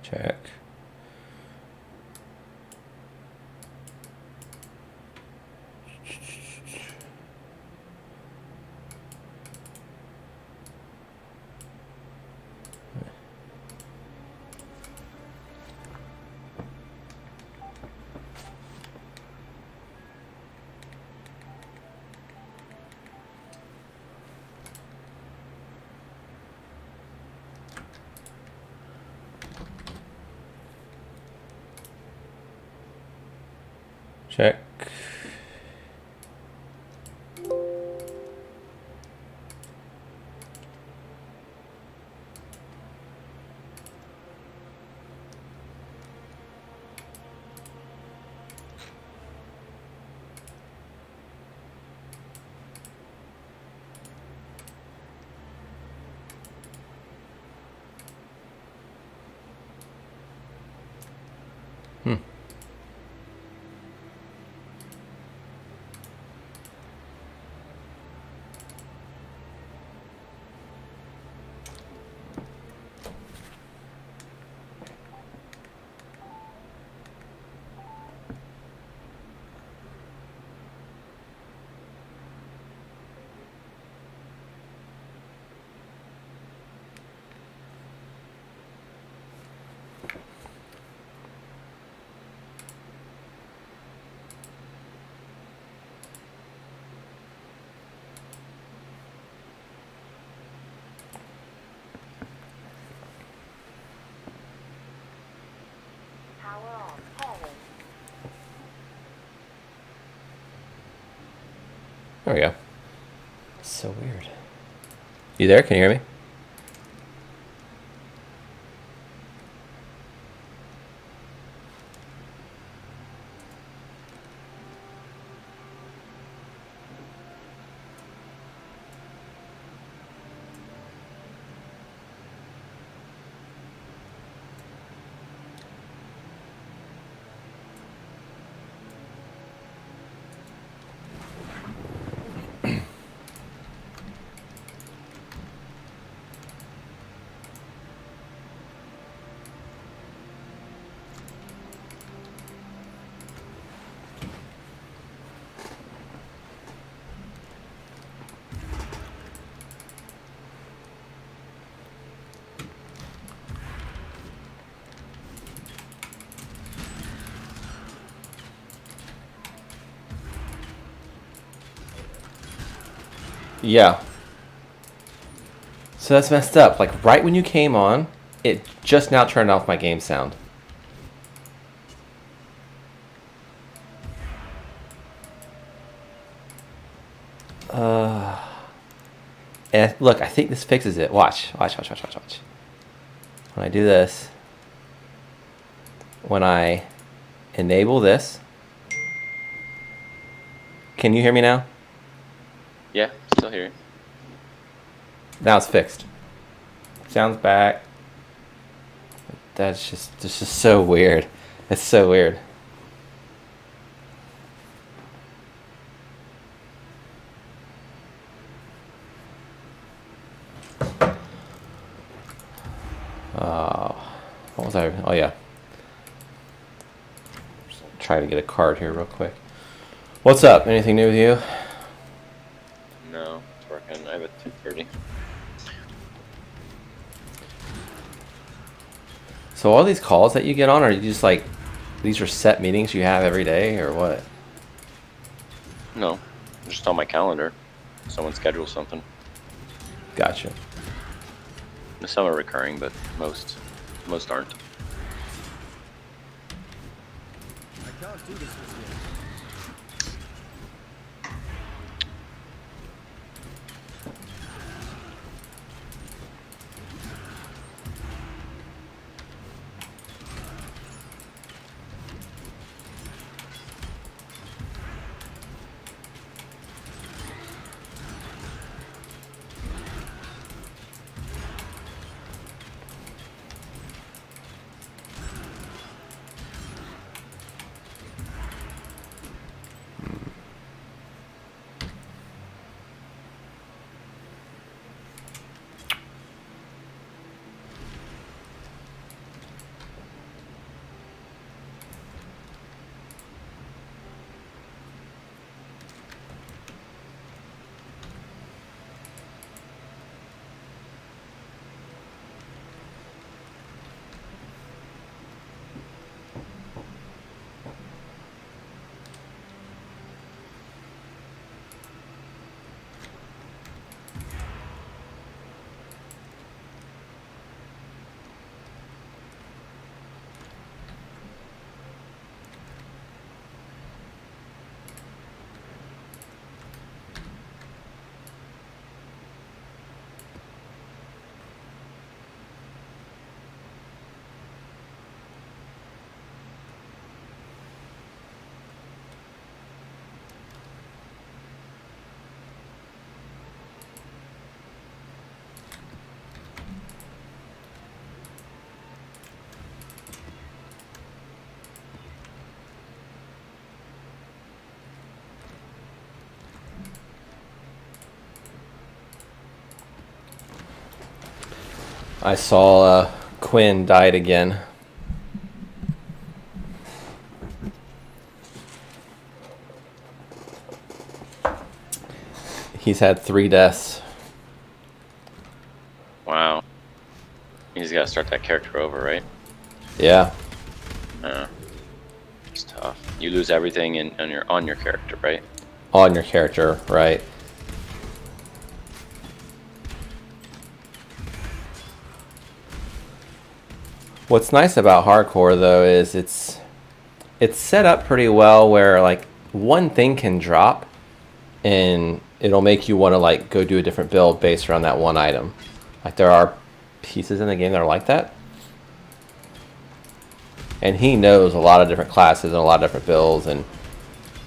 Check. Check. There we go. So weird. You there? Can you hear me? Yeah. So that's messed up. Like right when you came on, it just now turned off my game sound. And look, I think this fixes it. Watch. When I do this, when I enable this, can you hear me now? Yeah, still here. Now it's fixed. Sounds back. That's just so weird. It's so weird. What was I? Oh yeah. Just try to get a card here real quick. What's up? Anything new with you? No, it's working. I have a 2:30. So all these calls that you get on, are you just like, these are set meetings you have every day, or what? No, just on my calendar. Someone schedules something. Gotcha. Some are recurring, but most aren't. I can't do this with you. I saw Quinn died again. He's had 3 deaths. Wow. He's got to start that character over, right? Yeah. It's tough. You lose everything on your character, right? On your character, right. What's nice about hardcore though is it's set up pretty well where like one thing can drop and it'll make you want to like go do a different build based around that one item. Like there are pieces in the game that are like that. And he knows a lot of different classes and a lot of different builds, and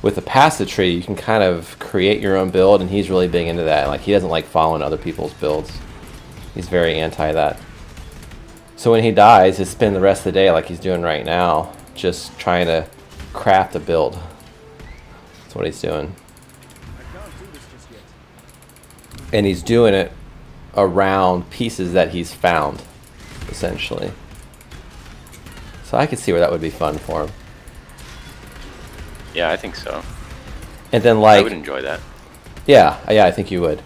with the passive tree you can kind of create your own build, and he's really big into that. Like he doesn't like following other people's builds. He's very anti that. So when he dies, he'll spend the rest of the day like he's doing right now, just trying to craft a build. That's what he's doing. I can't do this just yet. And he's doing it around pieces that he's found, essentially. So I could see where that would be fun for him. Yeah, I think so. And then I like, would enjoy that. yeah, I think you would.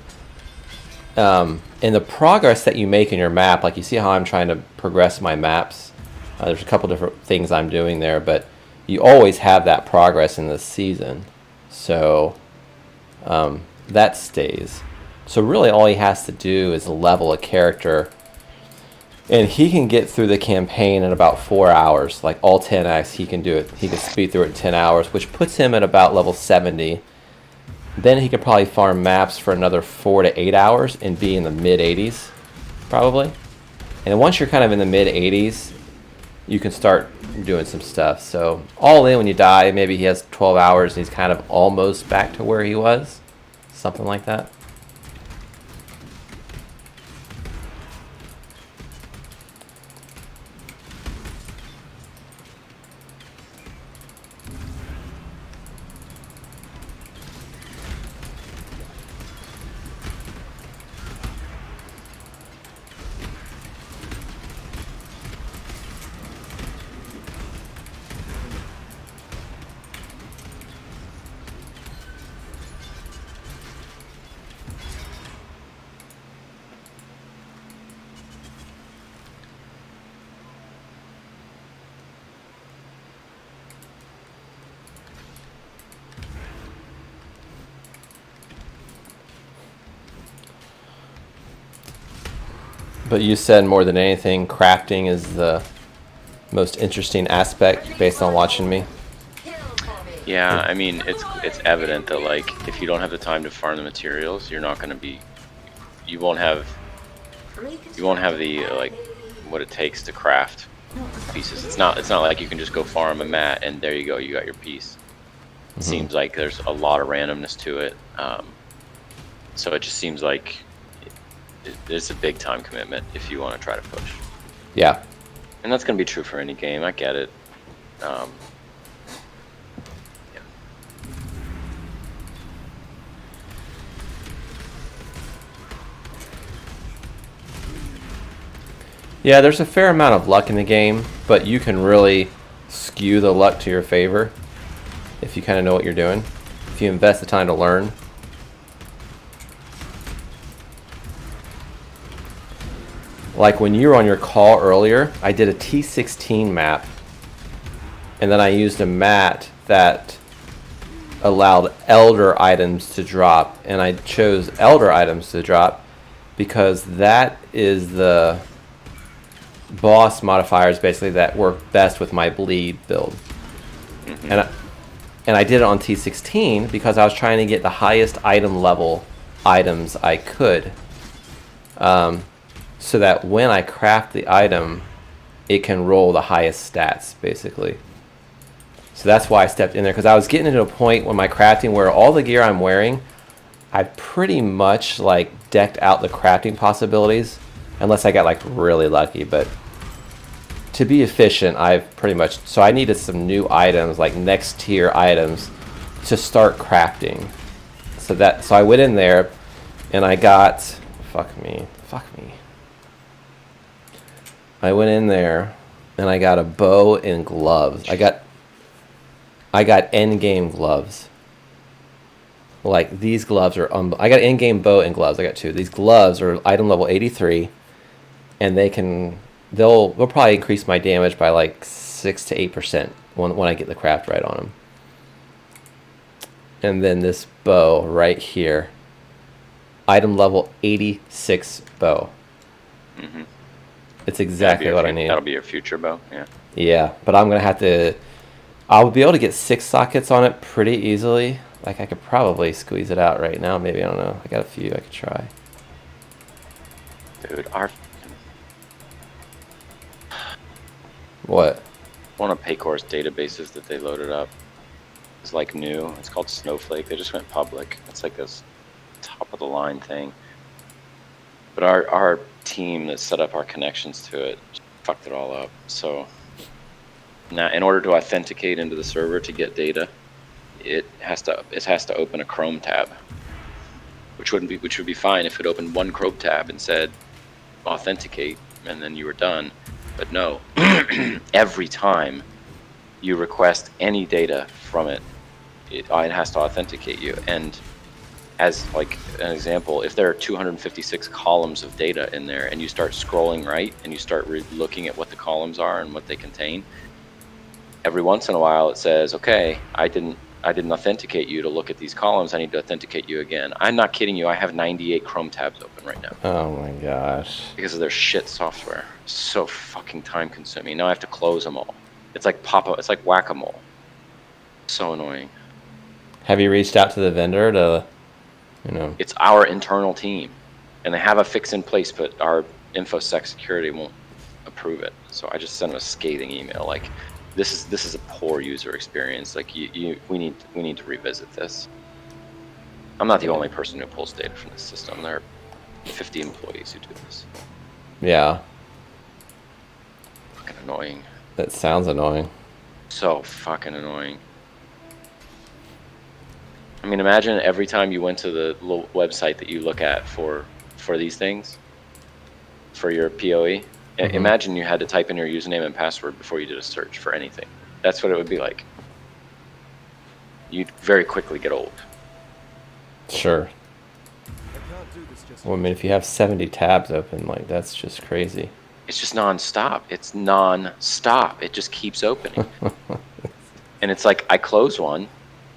And the progress that you make in your map, like you see how I'm trying to progress my maps. There's a couple different things I'm doing there, but you always have that progress in this season. So that stays. So really all he has to do is level a character, and he can get through the campaign in about 4 hours. Like all 10 acts, he can do it. He can speed through it in 10 hours, which puts him at about level 70. Then he could probably farm maps for another 4 to 8 hours and be in the mid 80s, probably. And once you're kind of in the mid 80s, you can start doing some stuff. So all in, when you die, maybe he has 12 hours and he's kind of almost back to where he was. Something like that. But you said more than anything, crafting is the most interesting aspect based on watching me. Yeah, I mean, it's evident that like if you don't have the time to farm the materials, you're not going to be, you won't have the like what it takes to craft pieces. It's not like you can just go farm a mat and there you go, you got your piece. It seems like there's a lot of randomness to it. So it just seems like it's a big time commitment if you want to try to push. Yeah. And that's going to be true for any game. I get it. Yeah. Yeah, there's a fair amount of luck in the game, but you can really skew the luck to your favor if you kind of know what you're doing. If you invest the time to learn. Like when you were on your call earlier, I did a T16 map, and then I used a mat that allowed elder items to drop, and I chose elder items to drop because that is the boss modifiers basically that work best with my bleed build. And I did it on T16 because I was trying to get the highest item level items I could. So that when I craft the item, it can roll the highest stats, basically. So that's why I stepped in there, because I was getting to a point when my crafting where all the gear I'm wearing, I pretty much like decked out the crafting possibilities, unless I got like really lucky. But to be efficient, I've pretty much, so I needed some new items, like next tier items, to start crafting. So I went in there and I got, fuck me. I went in there and I got a bow and gloves. I got end game gloves. Like these gloves are I got end game bow and gloves. I got 2. These gloves are item level 83, and they'll probably increase my damage by like 6 to 8% when I get the craft right on them. And then this bow right here, item level 86 bow. Mm-hmm. It's exactly what I need. That'll be your future bow, yeah. Yeah, but I'm gonna have to. I'll be able to get 6 sockets on it pretty easily. Like I could probably squeeze it out right now. Maybe, I don't know. I got a few I could try. Dude, What? one of Paycor's databases that they loaded up is like new. It's called Snowflake. They just went public. It's like this top of the line thing. But our team that set up our connections to it fucked it all up. So now, in order to authenticate into the server to get data, it has to open a Chrome tab, which would be fine if it opened one Chrome tab and said authenticate, and then you were done. But no, every time you request any data from it, it has to authenticate you. And as like an example, if there are 256 columns of data in there and you start scrolling right and you start looking at what the columns are and what they contain, every once in a while it says, okay, I didn't authenticate you to look at these columns. I need to authenticate you again. I'm not kidding you. I have 98 Chrome tabs open right now. Oh my gosh. Because of their shit software. So fucking time consuming. Now I have to close them all. It's like it's like whack-a-mole. So annoying. Have you reached out to the vendor to, you know? It's our internal team, and they have a fix in place, but our InfoSec security won't approve it. So I just sent them a scathing email like, this is a poor user experience. Like we need to revisit this. I'm not the only person who pulls data from this system. There are 50 employees who do this. Yeah. Fucking annoying. That sounds annoying. So fucking annoying. I mean, imagine every time you went to the little website that you look at for these things, for your PoE. Mm-hmm. Imagine you had to type in your username and password before you did a search for anything. That's what it would be like. You'd very quickly get old. Sure. Well, I mean, if you have 70 tabs open, like, that's just crazy. It's just non-stop. It's non-stop. It just keeps opening. And it's like I close one,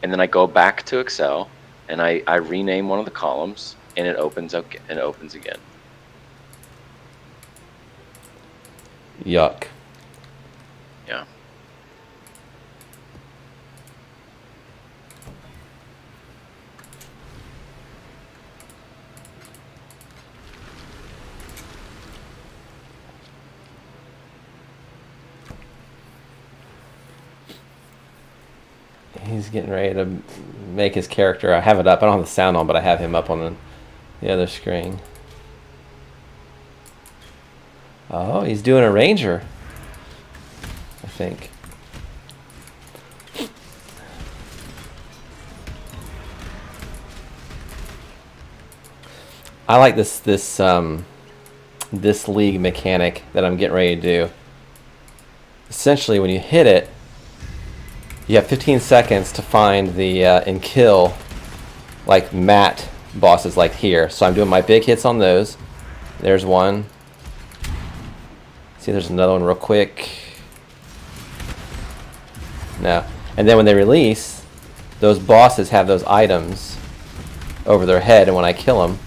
and then I go back to Excel, and I rename one of the columns, and it opens up and opens again. Yuck. Yeah. He's getting ready to make his character. I have it up. I don't have the sound on, but I have him up on the other screen. Oh, he's doing a ranger, I think. I like this league mechanic that I'm getting ready to do. Essentially, when you hit it, you have 15 seconds to find the and kill like mat bosses like here. So I'm doing my big hits on those. There's one. See, there's another one real quick. No. And then when they release, those bosses have those items over their head, and when I kill them,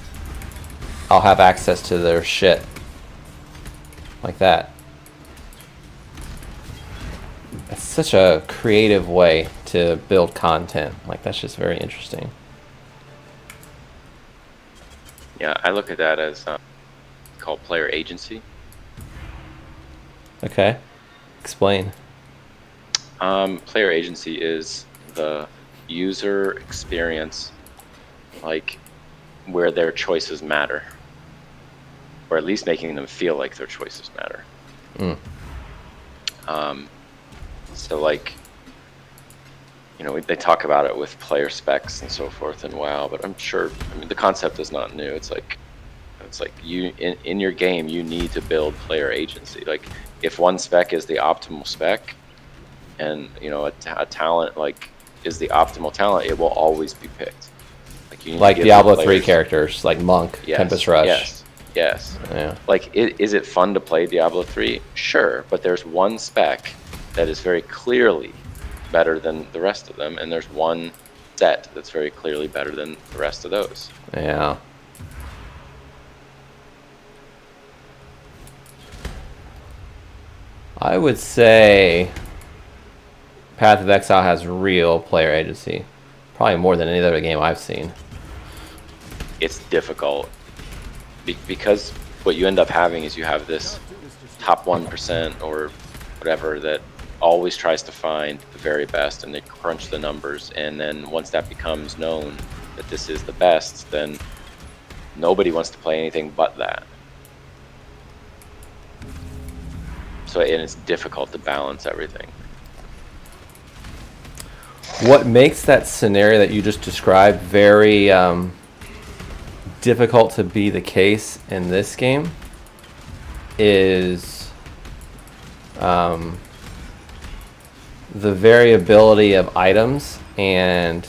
I'll have access to their shit. Like that. It's such a creative way to build content. Like, that's just very interesting. Yeah, I look at that as called player agency. Okay. Explain. Player agency is the user experience, like where their choices matter, or at least making them feel like their choices matter. So like, you know, they talk about it with player specs and so forth and WoW, but I'm sure, I mean, the concept is not new. It's like It's like you in your game, you need to build player agency. Like if one spec is the optimal spec, and you know a talent like is the optimal talent, it will always be picked. Like you need Like to give Diablo the 3 players- characters, like Monk, Yes, Tempest Rush. Yes. Yeah. Like, is it fun to play Diablo 3? Sure, but there's one spec that is very clearly better than the rest of them, and there's one set that's very clearly better than the rest of those. Yeah. I would say Path of Exile has real player agency. Probably more than any other game I've seen. It's difficult because what you end up having is you have this top 1% or whatever that always tries to find the very best, and they crunch the numbers, and then once that becomes known that this is the best, then nobody wants to play anything but that. So and it's difficult to balance everything. What makes that scenario that you just described very difficult to be the case in this game is the variability of items, and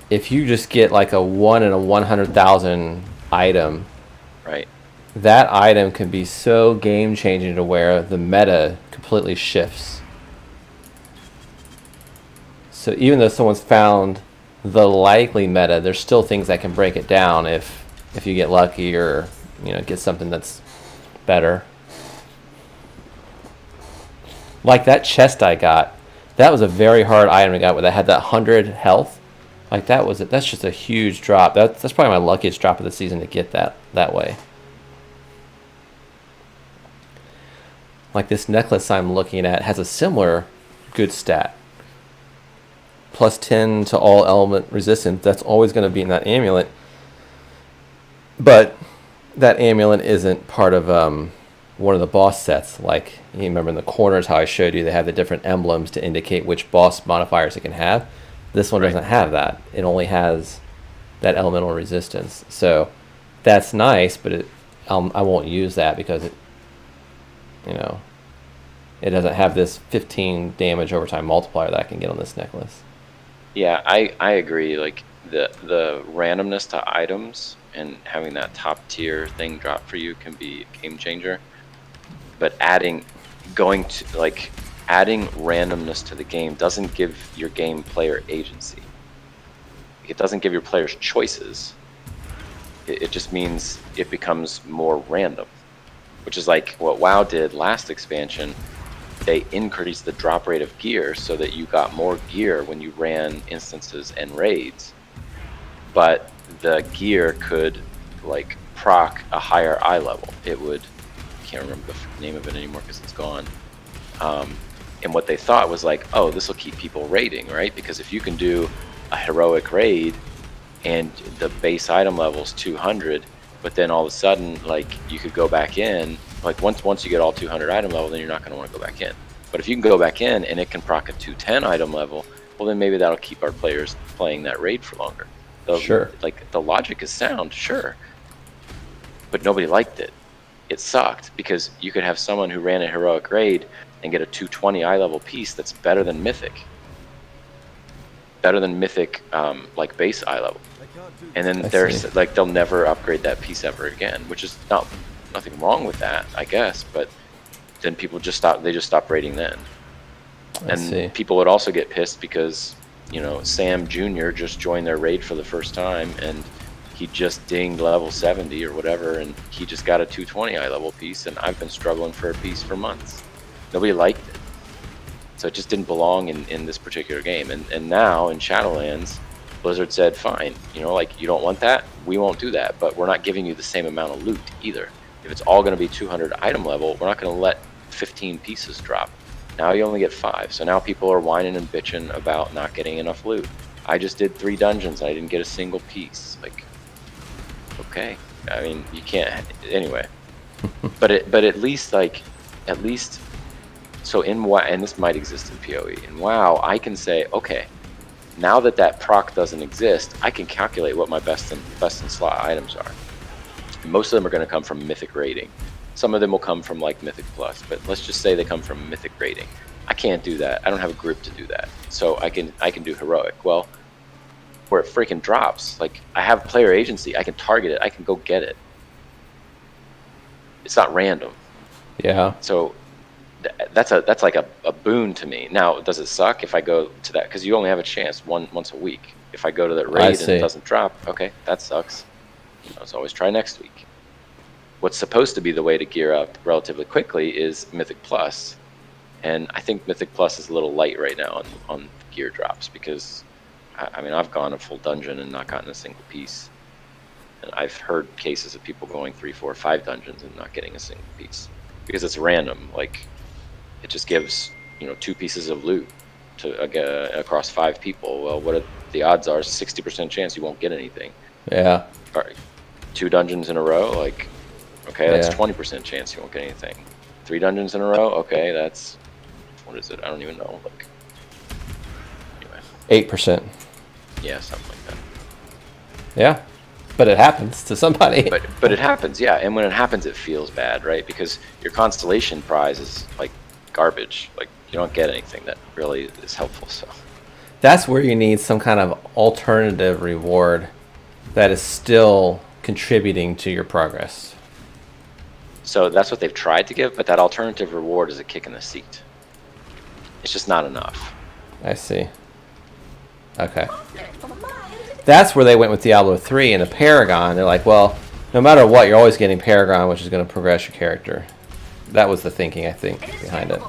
if you just get like a 1 in a 100,000 item, Right. that item can be so game changing to where the meta completely shifts. So even though someone's found the likely meta, there's still things that can break it down if you get lucky or get something that's better. Like that chest I got, that was a very hard item I got where that had that 100 health. Like that's just a huge drop. That's probably my luckiest drop of the season to get that way. Like this necklace I'm looking at has a similar good stat. Plus 10 to all element resistance. That's always going to be in that amulet. But that amulet isn't part of one of the boss sets. Like, you remember in the corners how I showed you they have the different emblems to indicate which boss modifiers it can have. This one doesn't have that. It only has that elemental resistance. So that's nice, but I won't use that because it doesn't have this 15 damage over time multiplier that I can get on this necklace. Yeah, I agree. Like the randomness to items and having that top tier thing drop for you can be a game changer. But adding randomness to the game doesn't give your game player agency. It doesn't give your players choices. It just means it becomes more random, which is like what WoW did last expansion. They increased the drop rate of gear so that you got more gear when you ran instances and raids, but the gear could like proc a higher eye level. It would, I can't remember the name of it anymore because it's gone. And what they thought was like, oh, this will keep people raiding, right? Because if you can do a heroic raid and the base item level is 200, but then all of a sudden, like, you could go back in, like once you get all 200 item level, then you're not going to want to go back in. But if you can go back in and it can proc a 210 item level, well, then maybe that'll keep our players playing that raid for longer. Sure. Like, the logic is sound, sure. But nobody liked it. It sucked because you could have someone who ran a heroic raid and get a 220 eye level piece that's better than mythic. Better than mythic, like base eye level. And then they'll never upgrade that piece ever again, which is nothing wrong with that, I guess, but then people just stop raiding then. And people would also get pissed because, Sam Jr. just joined their raid for the first time and he just dinged level 70 or whatever, and he just got a 220 eye level piece, and I've been struggling for a piece for months. Nobody liked it. So it just didn't belong in this particular game. And now in Shadowlands, Blizzard said, fine, you don't want that, we won't do that, but we're not giving you the same amount of loot either. If it's all going to be 200 item level, we're not going to let 15 pieces drop. Now you only get 5, so now people are whining and bitching about not getting enough loot. I just did 3 dungeons, and I didn't get a single piece. Like, okay, I mean, you can't, anyway. but at least, so in WoW, and this might exist in PoE, in WoW, I can say, okay, now that proc doesn't exist, I can calculate what my best in slot items are. most of them are going to come from Mythic rating. Some of them will come from like Mythic Plus, but let's just say they come from Mythic rating. I can't do that. I don't have a group to do that. So I can do Heroic. Well, where it freaking drops, like I have player agency. I can target it. I can go get it. It's not random. Yeah. So that's like a boon to me. Now, does it suck if I go to that? Because you only have a chance once a week. If I go to that raid and it doesn't drop, okay, that sucks. Let's always try next week. What's supposed to be the way to gear up relatively quickly is Mythic Plus. And I think Mythic Plus is a little light right now on gear drops because, I mean, I've gone a full dungeon and not gotten a single piece. And I've heard cases of people going 3, 4, 5 dungeons and not getting a single piece because it's random. Like, it just gives 2 pieces of loot to across 5 people. Well, what are the odds? Are 60% chance you won't get anything. Yeah. 2 dungeons in a row, like, okay, that's 20% chance you won't get anything. 3 dungeons in a row, okay, that's, what is it? I don't even know. Like, anyway. 8%. Yeah, something like that. Yeah. But it happens to somebody. But it happens, yeah. And when it happens, it feels bad, right? Because your constellation prize is like garbage. Like, you don't get anything that really is helpful. So that's where you need some kind of alternative reward that is still contributing to your progress. So that's what they've tried to give, but that alternative reward is a kick in the seat. It's just not enough. I see. Okay. That's where they went with Diablo 3 and the Paragon. They're like, well, no matter what, you're always getting Paragon, which is going to progress your character. That was the thinking, I think, behind it.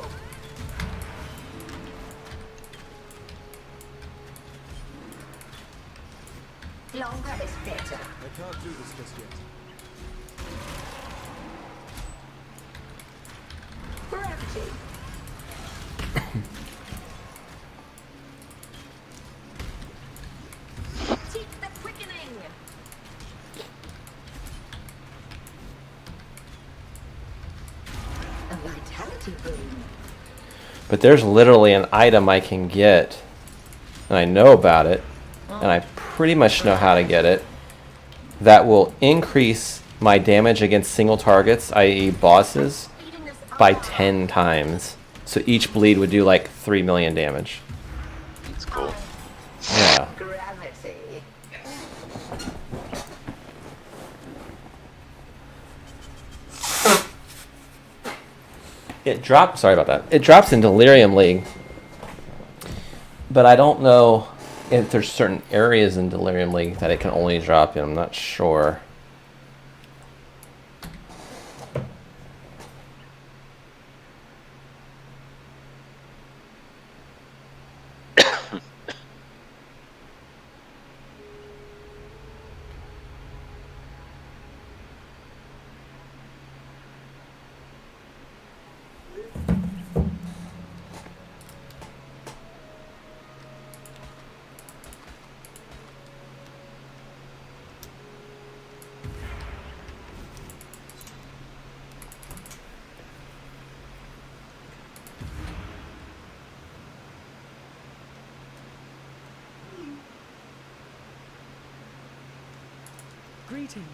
Longer is better. I can't do this just yet. Gravity. Seek the quickening. A vitality boon. But there's literally an item I can get, and I know about it, and I pretty much know how to get it, that will increase my damage against single targets, i.e. bosses, by 10 times. So each bleed would do like 3 million damage. It's cool. Yeah. Gravity. It drops, sorry about that. It drops in Delirium League. But I don't know if there's certain areas in Delirium League that it can only drop in. I'm not sure. Greetings.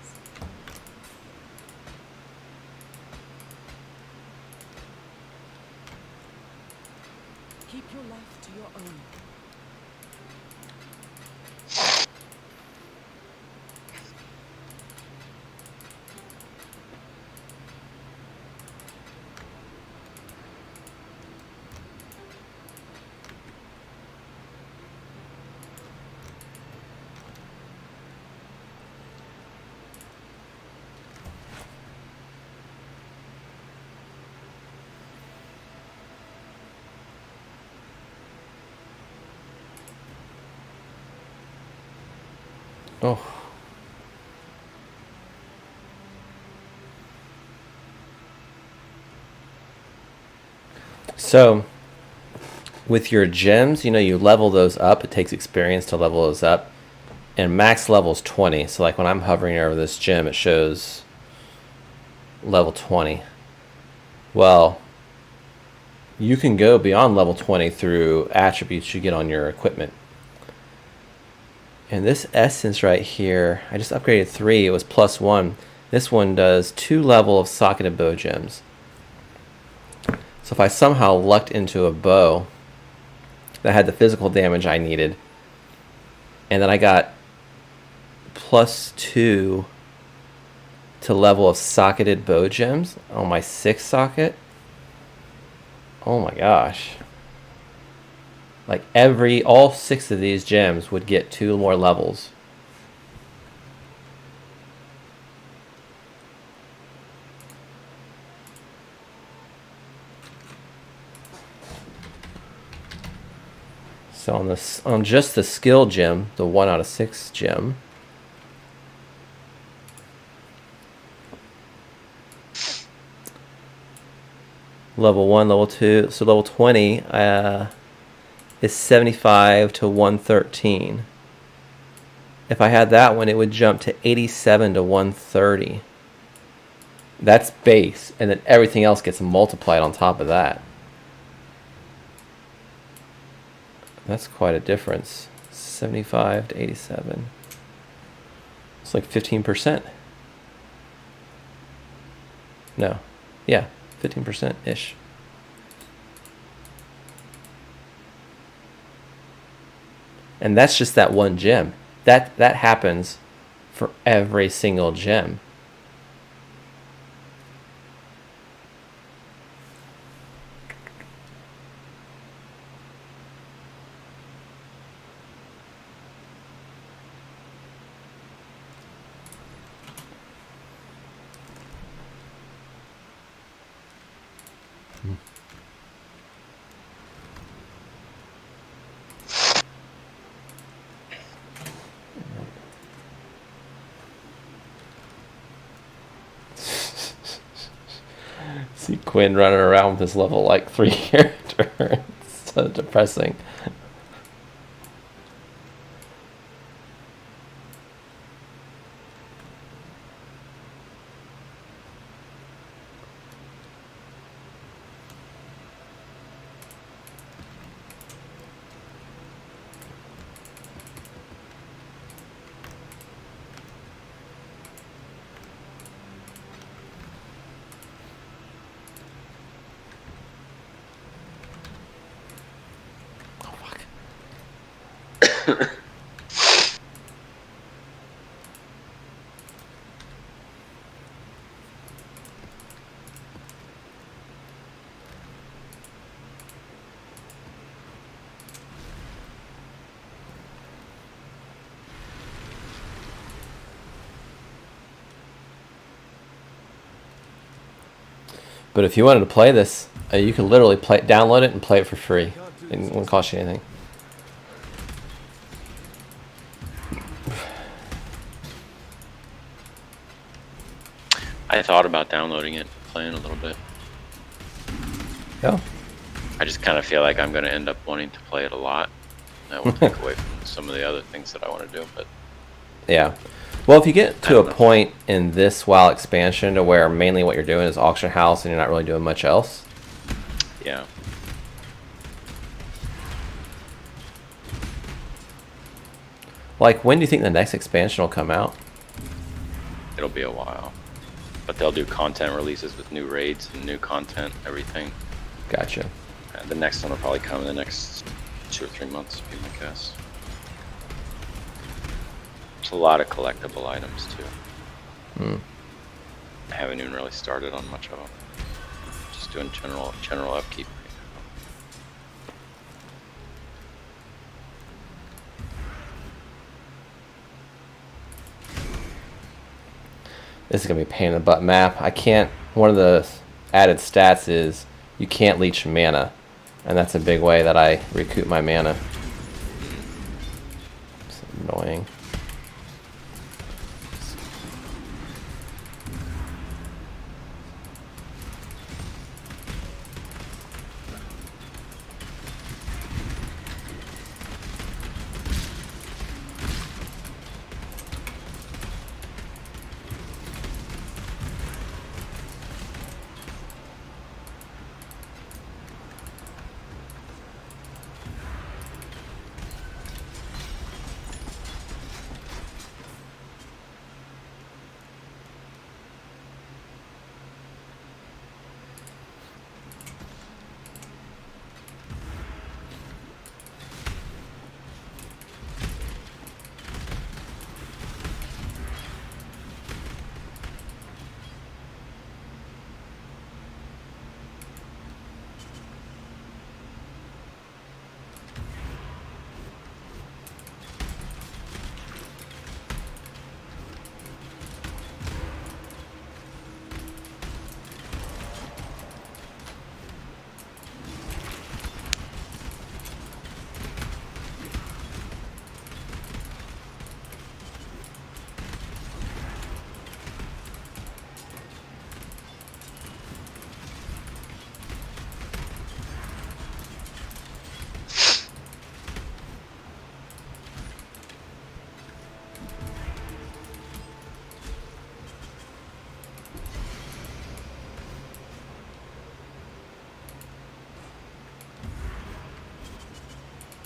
Keep your life to your own. Oh. So, with your gems, you level those up. It takes experience to level those up. And max level is 20. So, like when I'm hovering over this gem, it shows level 20. Well, you can go beyond level 20 through attributes you get on your equipment. And this essence right here, I just upgraded 3. It was +1. This one does 2 level of socketed bow gems. So if I somehow lucked into a bow that had the physical damage I needed, and then I got +2 to level of socketed bow gems on my 6th socket, oh my gosh. Like all 6 of these gems would get 2 more levels. So on just the skill gem, the 1 out of 6 gem, level 1, level 2, so level 20 is 75 to 113. If I had that one, it would jump to 87 to 130. That's base, and then everything else gets multiplied on top of that. That's quite a difference. 75 to 87. It's like 15%. No. Yeah, 15%-ish. And that's just that one gem. That happens for every single gem. See Quinn running around with his level like 3 character. It's so depressing. But if you wanted to play this, you could literally download it and play it for free. It won't cost you anything. I thought about downloading it, playing a little bit. Yeah. I just kind of feel like I'm going to end up wanting to play it a lot. That will take away from some of the other things that I want to do. But yeah. Well, if you get to a point in this WoW expansion to where mainly what you're doing is auction house and you're not really doing much else. Yeah. Like, when do you think the next expansion will come out? It'll be a while. But they'll do content releases with new raids and new content, everything. Gotcha. The next one will probably come in the next 2 or 3 months, would be my guess. It's a lot of collectible items, too. Hmm. I haven't even really started on much of them. Just doing general upkeep. This is going to be a pain in the butt map. I can't... One of the added stats is you can't leech mana. And that's a big way that I recoup my mana. It's annoying.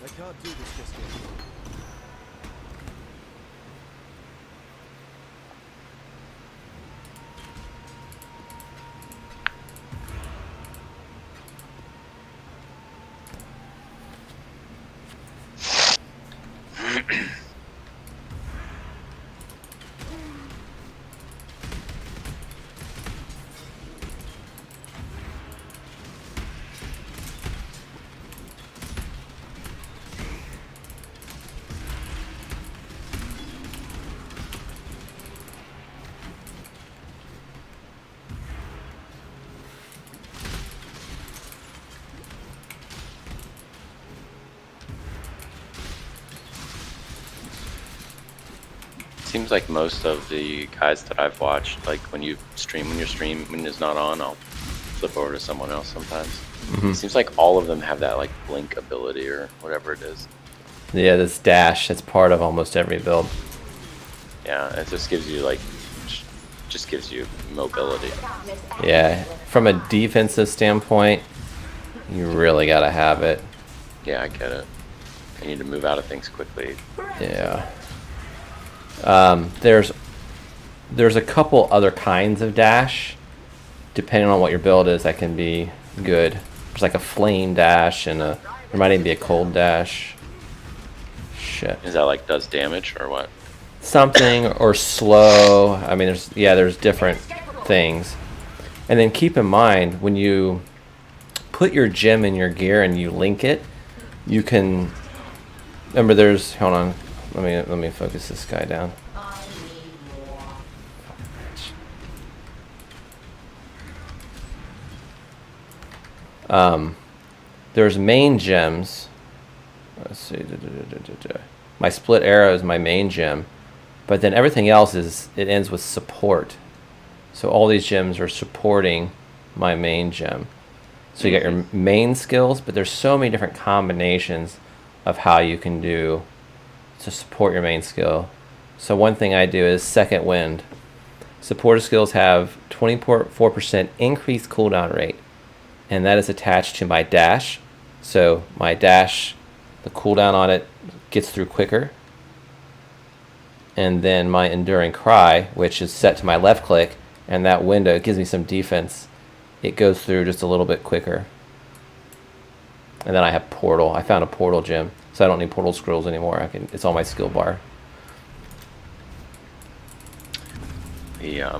I can't do this just yet. Seems like most of the guys that I've watched, like when your stream is not on, I'll flip over to someone else sometimes. It seems like all of them have that like blink ability or whatever it is. Yeah, this dash, it's part of almost every build. Yeah, it just gives you like, just gives you mobility. Yeah, from a defensive standpoint, you really gotta have it. Yeah, I get it. I need to move out of things quickly. Yeah. There's a couple other kinds of dash, depending on what your build is, that can be good. There's like a flame dash and there might even be a cold dash. Shit. Is that like does damage or what? Something or slow. I mean, there's different things. And then keep in mind when you put your gem in your gear and you link it, you can remember there's hold on. Let me focus this guy down. There's main gems. Let's see. My split arrow is my main gem, but then everything else it ends with support. So all these gems are supporting my main gem. So you got your main skills, but there's so many different combinations of how you can do to support your main skill. So one thing I do is second wind. Supporter skills have 24% increased cooldown rate, and that is attached to my dash. So my dash, the cooldown on it gets through quicker. And then my enduring cry, which is set to my left click, and that window gives me some defense. It goes through just a little bit quicker. And then I have portal. I found a portal gem, so I don't need portal scrolls anymore. It's on my skill bar. The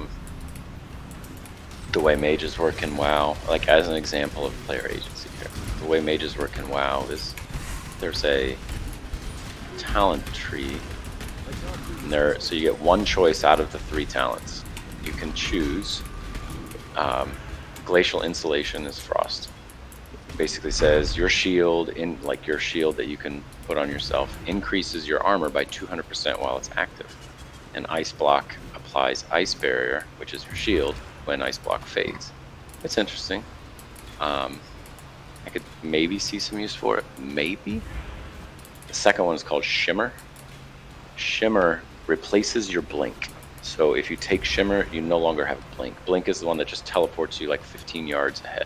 way mages work in WoW, like as an example of player agency here, the way mages work in WoW is there's a talent tree, and so you get one choice out of the 3 talents. You can choose Glacial Insulation is Frost. Basically says your shield your shield that you can put on yourself increases your armor by 200% while it's active. And Ice Block applies Ice Barrier, which is your shield, when Ice Block fades. It's interesting. I could maybe see some use for it. Maybe. The second one is called Shimmer. Shimmer replaces your Blink. So if you take Shimmer, you no longer have Blink. Blink is the one that just teleports you like 15 yards ahead.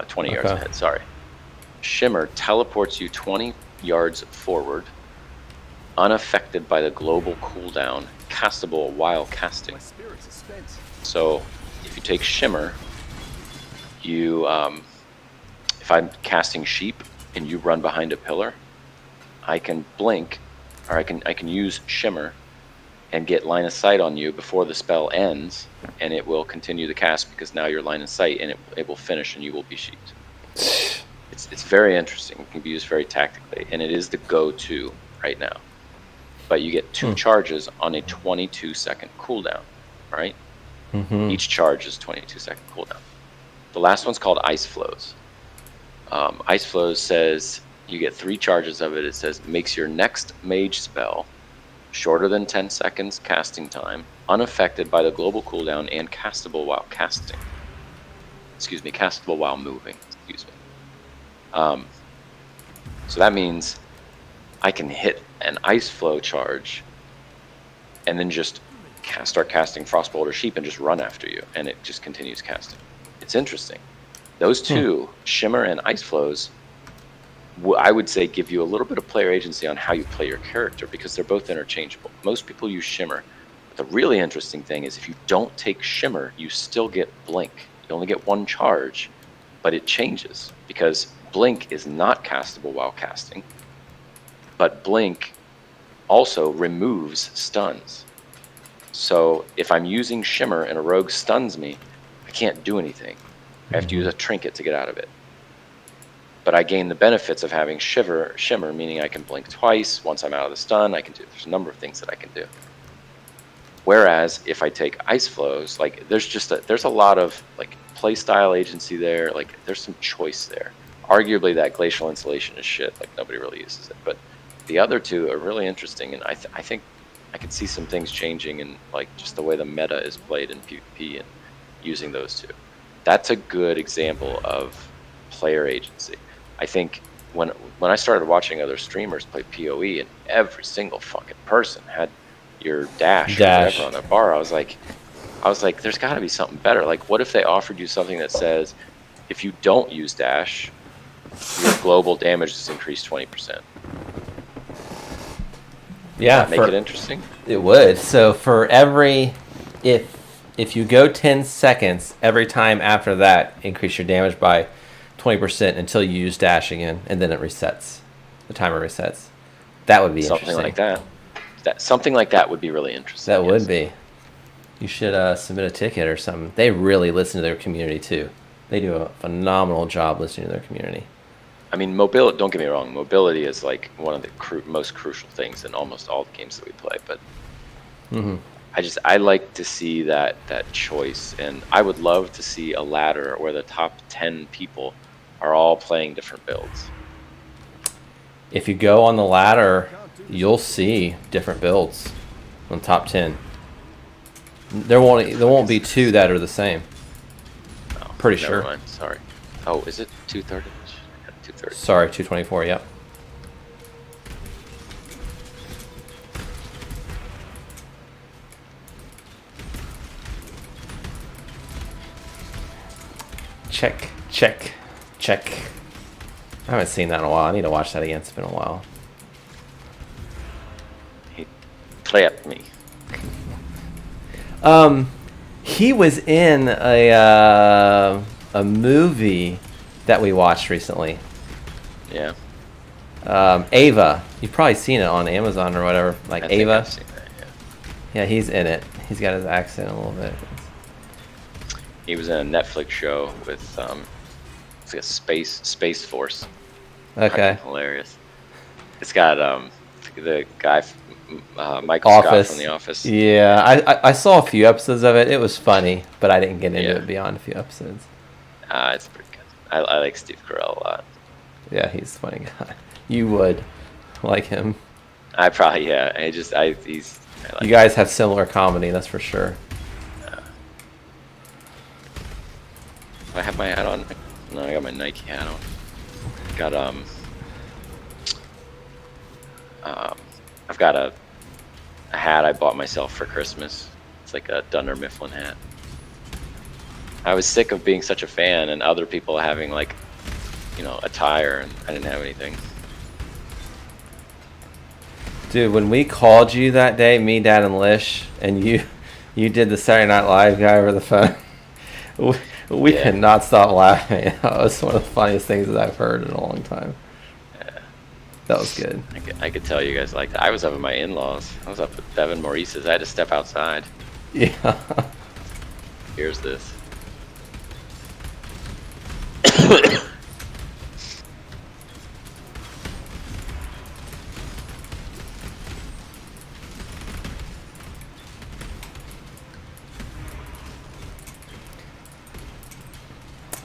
20 yards ahead, sorry. Shimmer teleports you 20 yards forward, unaffected by the global cooldown, castable while casting. My spirits are spent. So if you take Shimmer, you if I'm casting Sheep and you run behind a pillar, I can blink, or I can use Shimmer and get line of sight on you before the spell ends, and it will continue the cast because now you're line of sight, and it will finish and you will be sheeped. It's very interesting. It can be used very tactically, and it is the go-to right now. But you get 2 charges on a 22-second cooldown, right? Each charge is 22-second cooldown. The last one's called Ice Flows. Ice Flows says you get 3 charges of it. It says makes your next mage spell shorter than 10 seconds casting time, unaffected by the global cooldown, and castable while casting. Excuse me, castable while moving. Excuse me. So that means I can hit an Ice Flow charge and then just start casting Frostbolt or Sheep and just run after you, and it just continues casting. It's interesting. Those 2, Shimmer and Ice Flows, I would say give you a little bit of player agency on how you play your character, because they're both interchangeable. Most people use Shimmer. But the really interesting thing is if you don't take Shimmer, you still get Blink. You only get one charge, but it changes because Blink is not castable while casting, but Blink also removes stuns. So if I'm using Shimmer and a rogue stuns me, I can't do anything. I have to use a trinket to get out of it. But I gain the benefits of having Shimmer, meaning I can blink twice. Once I'm out of the stun, I can do, there's a number of things that I can do. Whereas if I take Ice Flows, like there's a lot of like play style agency there. Like there's some choice there. Arguably that Glacial Insulation is shit. Like nobody really uses it. But the other two are really interesting, and I think I could see some things changing in like just the way the meta is played in PvP and using those two. That's a good example of player agency. I think when I started watching other streamers play PoE and every single fucking person had your dash. Or whatever on their bar, I was like, there's got to be something better. Like, what if they offered you something that says, if you don't use dash, your global damage is increased 20%? Yeah, make it interesting. It would. So for every, if you go 10 seconds, every time after that, increase your damage by 20% until you use dash again, and then it resets. The timer resets. That would be something interesting. Like that. Something like that would be really interesting. That would be. You should submit a ticket or something. They really listen to their community too. They do a phenomenal job listening to their community. I mean, mobility. Don't get me wrong. Mobility is like one of the most crucial things in almost all the games that we play. But I like to see that choice, and I would love to see a ladder where the top 10 people are all playing different builds. If you go on the ladder, you'll see different builds on the top 10. There won't be two that are the same. Oh, Pretty sure. Never mind. Sorry. Oh, is it 230? 230. Sorry, 224. Yep. Check. I haven't seen that in a while. I need to watch that again. It's been a while. He trapped me. He was in a movie that we watched recently. Yeah. Ava. You've probably seen it on Amazon or whatever. Like I think Ava. I've seen that, yeah. Yeah, he's in it. He's got his accent a little bit. He was in a Netflix show with it's like a Space Force. Okay. Fucking hilarious. It's got the guy, Michael Scott from The Office. Yeah, I saw a few episodes of it. It was funny, but I didn't get into it beyond a few episodes. It's pretty good. I like Steve Carell a lot. Yeah, he's a funny guy. You would like him. I probably, yeah. I like you guys have similar comedy, that's for sure. I have my hat on. No, I got my Nike hat on. Got I've got a hat I bought myself for Christmas. It's like a Dunder Mifflin hat. I was sick of being such a fan and other people having like, attire, and I didn't have anything. Dude, when we called you that day, me, Dad, and Lish, and you did the Saturday Night Live guy over the phone, we could not stop laughing. That was one of the funniest things that I've heard in a long time. Yeah. That was good. I could tell you guys liked it. I was up with my in-laws. I was up with Devin Maurice's. I had to step outside. Yeah. Here's this.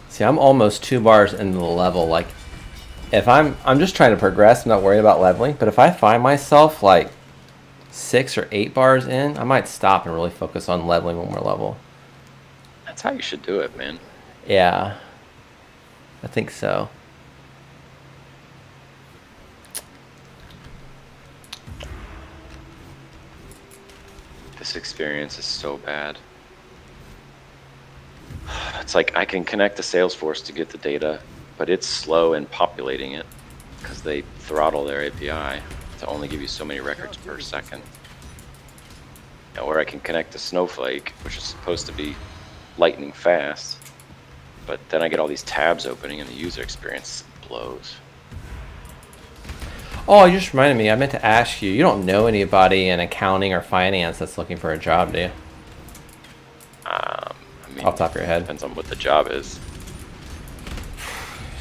See, I'm almost 2 bars into the level. Like, if I'm just trying to progress, I'm not worried about leveling. But if I find myself like 6 or 8 bars in, I might stop and really focus on leveling one more level. That's how you should do it, man. Yeah, I think so. This experience is so bad. It's like I can connect to Salesforce to get the data, but it's slow in populating it. because they throttle their API to only give you so many records per second. Or I can connect to Snowflake, which is supposed to be lightning fast, but then I get all these tabs opening and the user experience blows. Oh, you just reminded me. I meant to ask you. You don't know anybody in accounting or finance that's looking for a job, do you? I mean, Off the top of your head. depends on what the job is.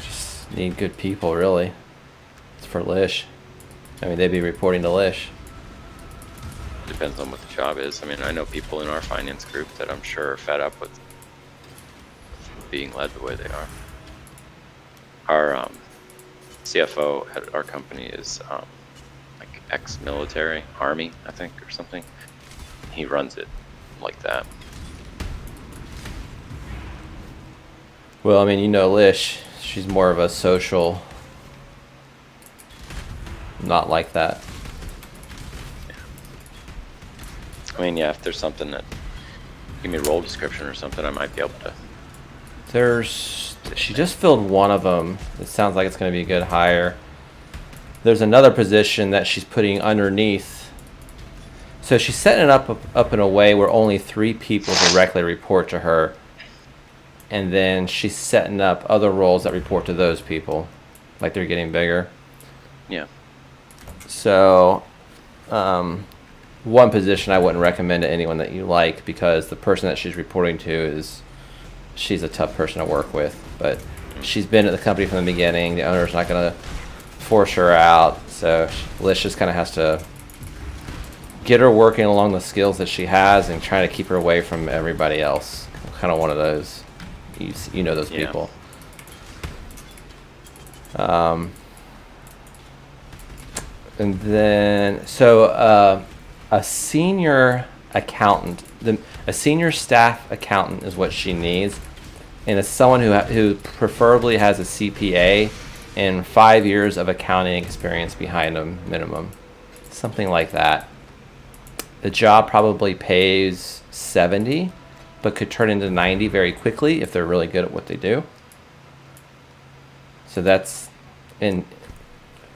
Just need good people, really. It's for Lish. I mean, they'd be reporting to Lish. Depends on what the job is. I mean, I know people in our finance group that I'm sure are fed up with being led the way they are. Our CFO at our company is like ex-military, Army, I think, or something. He runs it like that. Well, I mean, you know Lish. She's more of a social... Not like that. I mean, yeah, if there's something that... Give me a role description or something, I might be able to... She just filled one of them. It sounds like it's going to be a good hire. There's another position that she's putting underneath. So she's setting it up in a way where only 3 people directly report to her. And then she's setting up other roles that report to those people. Like they're getting bigger. Yeah. So, one position I wouldn't recommend to anyone that you like, because the person that she's reporting to she's a tough person to work with. But she's been at the company from the beginning. The owner's not going to force her out. So Lish just kind of has to get her working along the skills that she has and trying to keep her away from everybody else. Kind of one of those. You know those Yeah. people. And then, so a senior accountant, a senior staff accountant is what she needs, and it's someone who preferably has a CPA and 5 years of accounting experience behind them, minimum, something like that. The job probably pays 70, but could turn into 90 very quickly if they're really good at what they do. So that's, and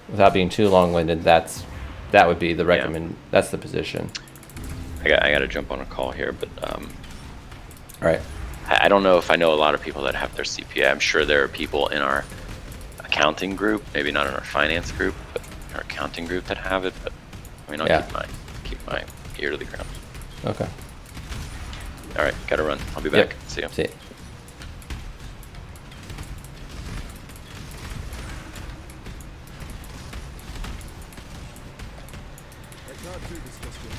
without being too long-winded, that would be the recommend. Yeah. That's the position. I got to jump on a call here, but all right. I don't know if I know a lot of people that have their CPA. I'm sure there are people in our accounting group, maybe not in our finance group, but in our accounting group that have it. But I mean, I'll keep my ear to the ground. Okay. All right, gotta run. I'll be back. Yep. See you. See you. I can't do this just yet.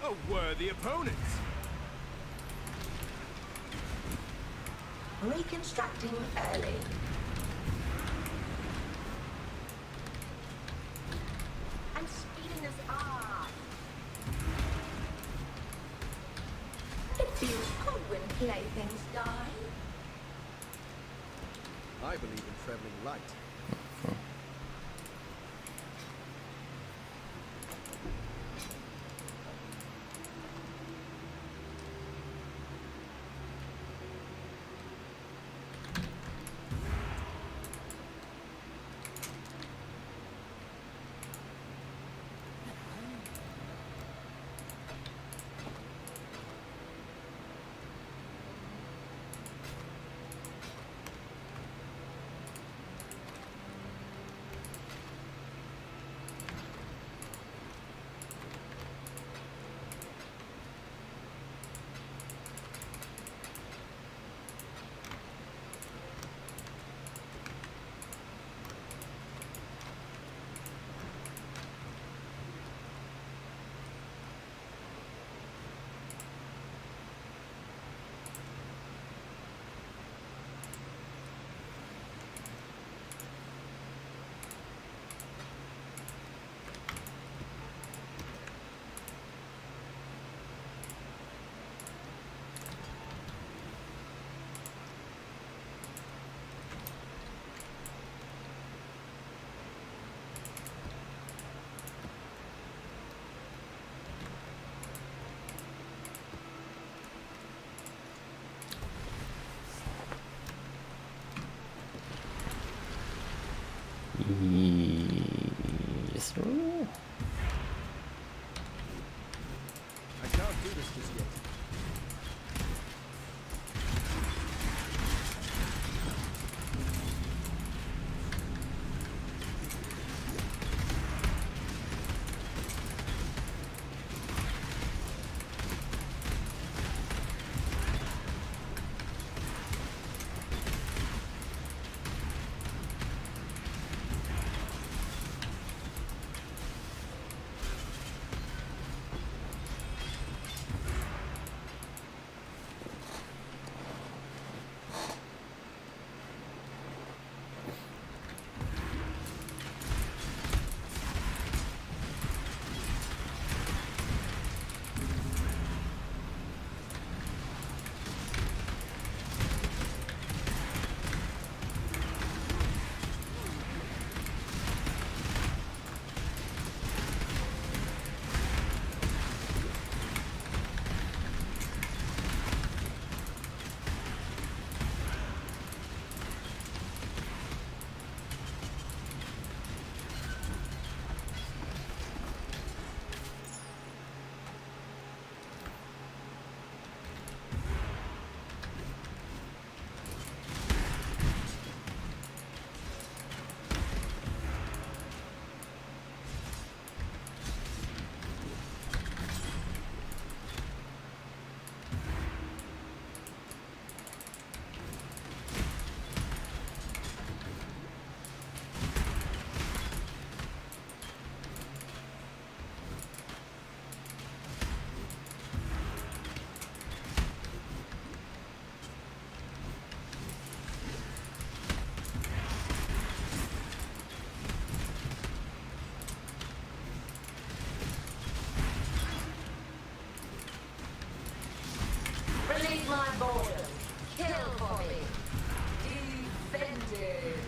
A worthy opponent. Reconstructing early. I'm speeding this up. It feels good when playthings die. I believe in traveling light. Ooh. I can't do this just yet. Release my borders. Kill for me. Defended.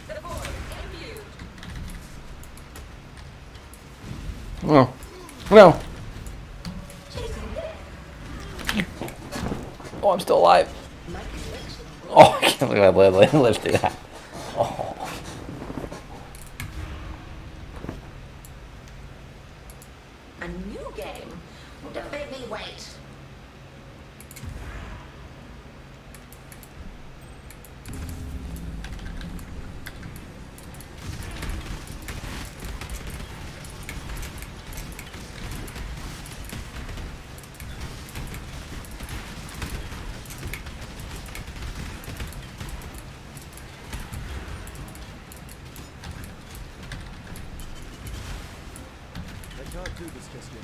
The board imbued. No. No. Chasing death. Oh, I'm still alive. Oh, I can't believe I lived through that. Oh. A new game? Don't make me wait. I can't do this just yet.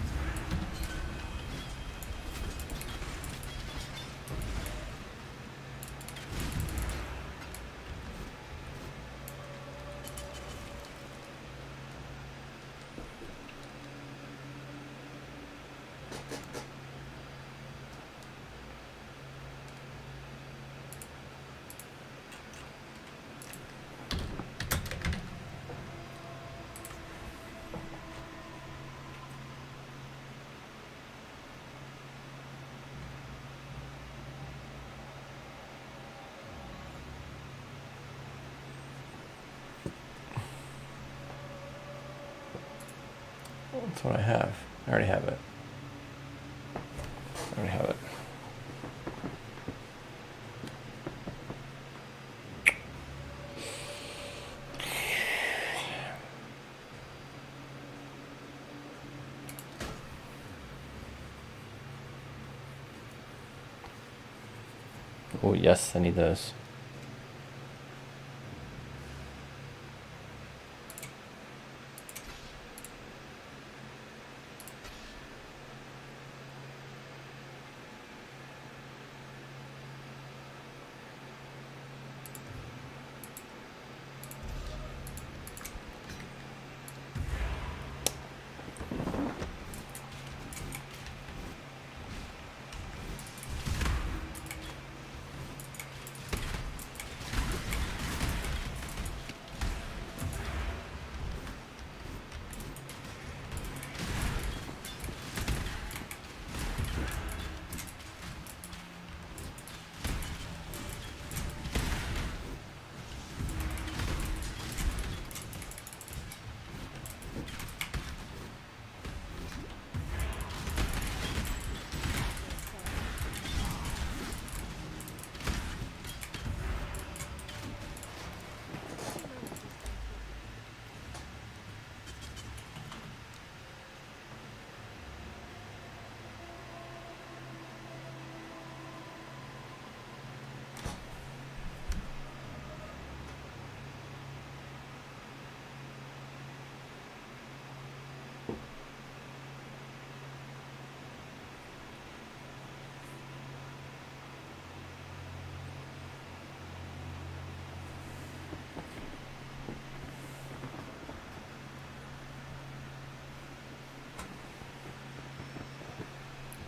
That's what I have. I already have it. I already have it. Oh yes, I need those.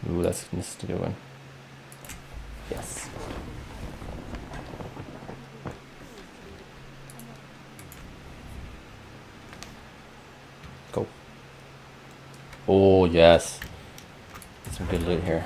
Ooh, that's a good one. Yes. Go. Oh, yes. Some good loot here.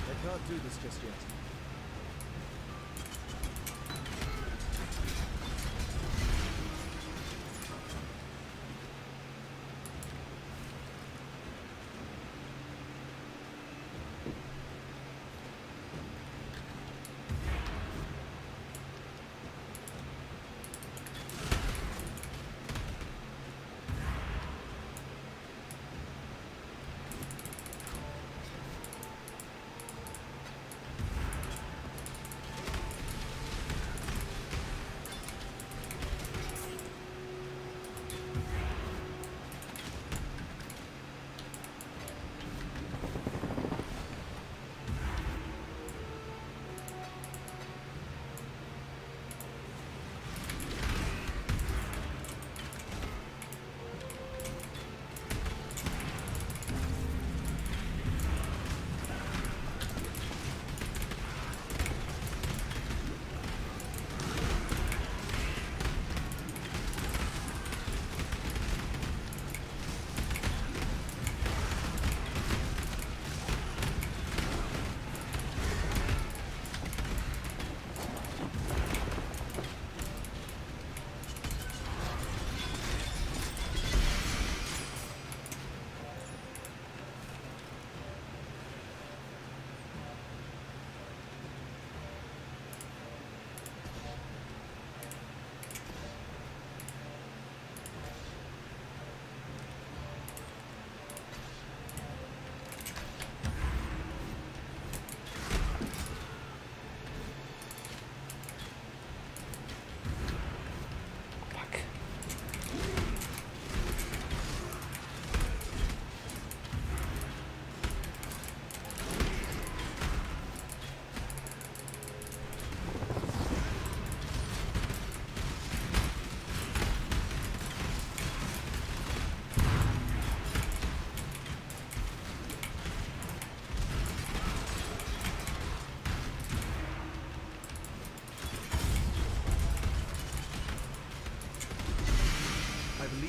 I can't do this just yet.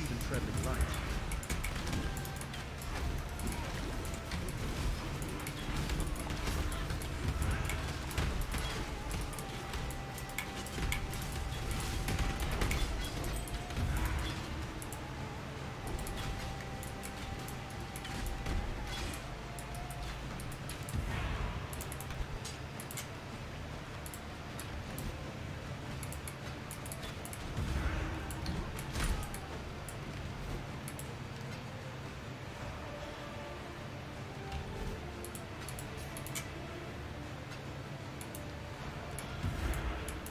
even traveling light.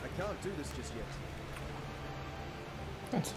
I can't do this just yet. Thanks.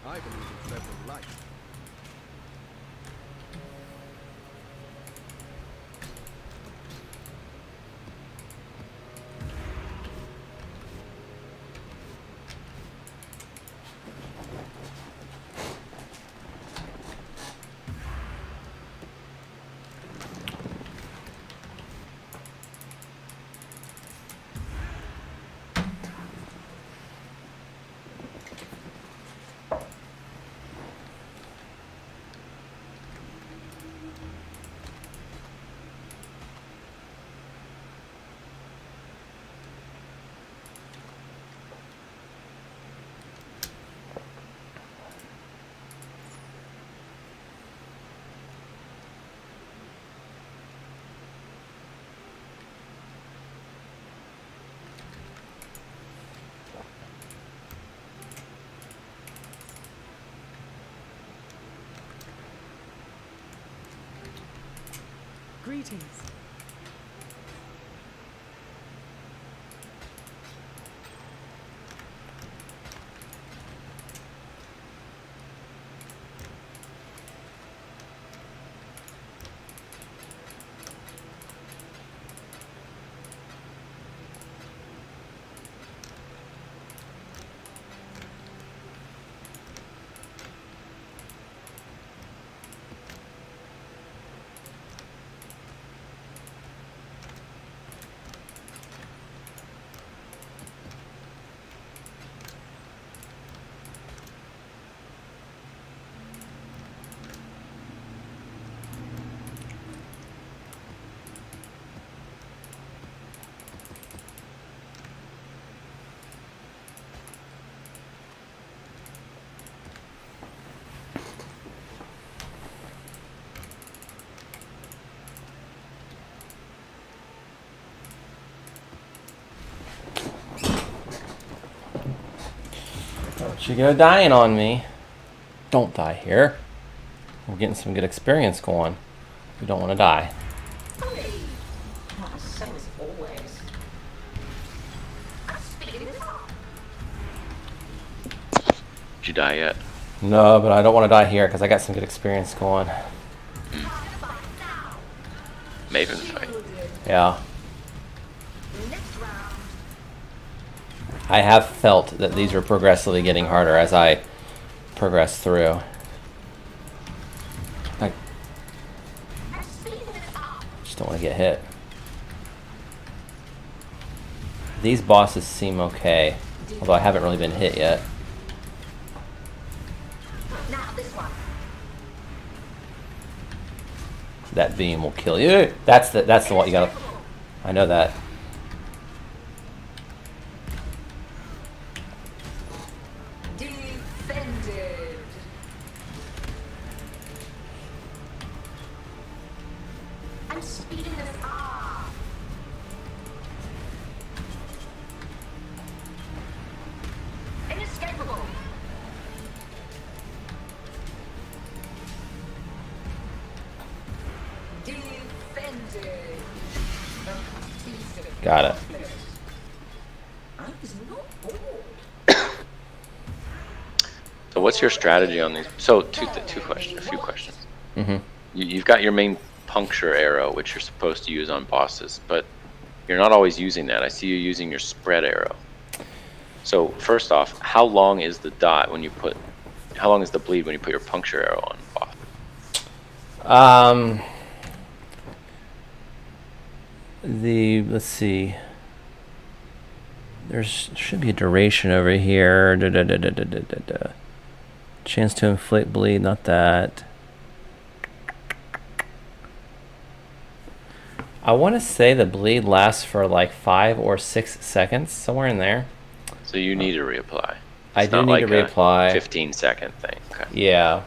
I believe in traveling light. Greetings. Don't you go dying on me. Don't die here. We're getting some good experience going. We don't want to die. Same as always. I'm speeding this up. Did you die yet? No, but I don't want to die here because I got some good experience going. Maven fight. Yeah. Next round. I have felt that these are progressively getting harder as I progress through. I I'm speeding this up. just don't want to get hit. These bosses seem okay, although I haven't really been hit yet. Now this one. That beam will kill you. That's the one you gotta. I know that. Defended. I'm speeding this up. Inescapable. Got it. I was not bored. So what's your strategy on these? So a few questions. Mm-hmm. You've got your main puncture arrow, which you're supposed to use on bosses, but you're not always using that. I see you using your spread arrow. So first off, how long is the dot when you put? How long is the bleed when you put your puncture arrow on boss? Let's see. There should be a duration over here. Chance to inflict bleed, not that. I want to say the bleed lasts for like 5 or 6 seconds, somewhere in there. So you need to reapply. I do need to reapply. 15-second thing. Okay. Yeah.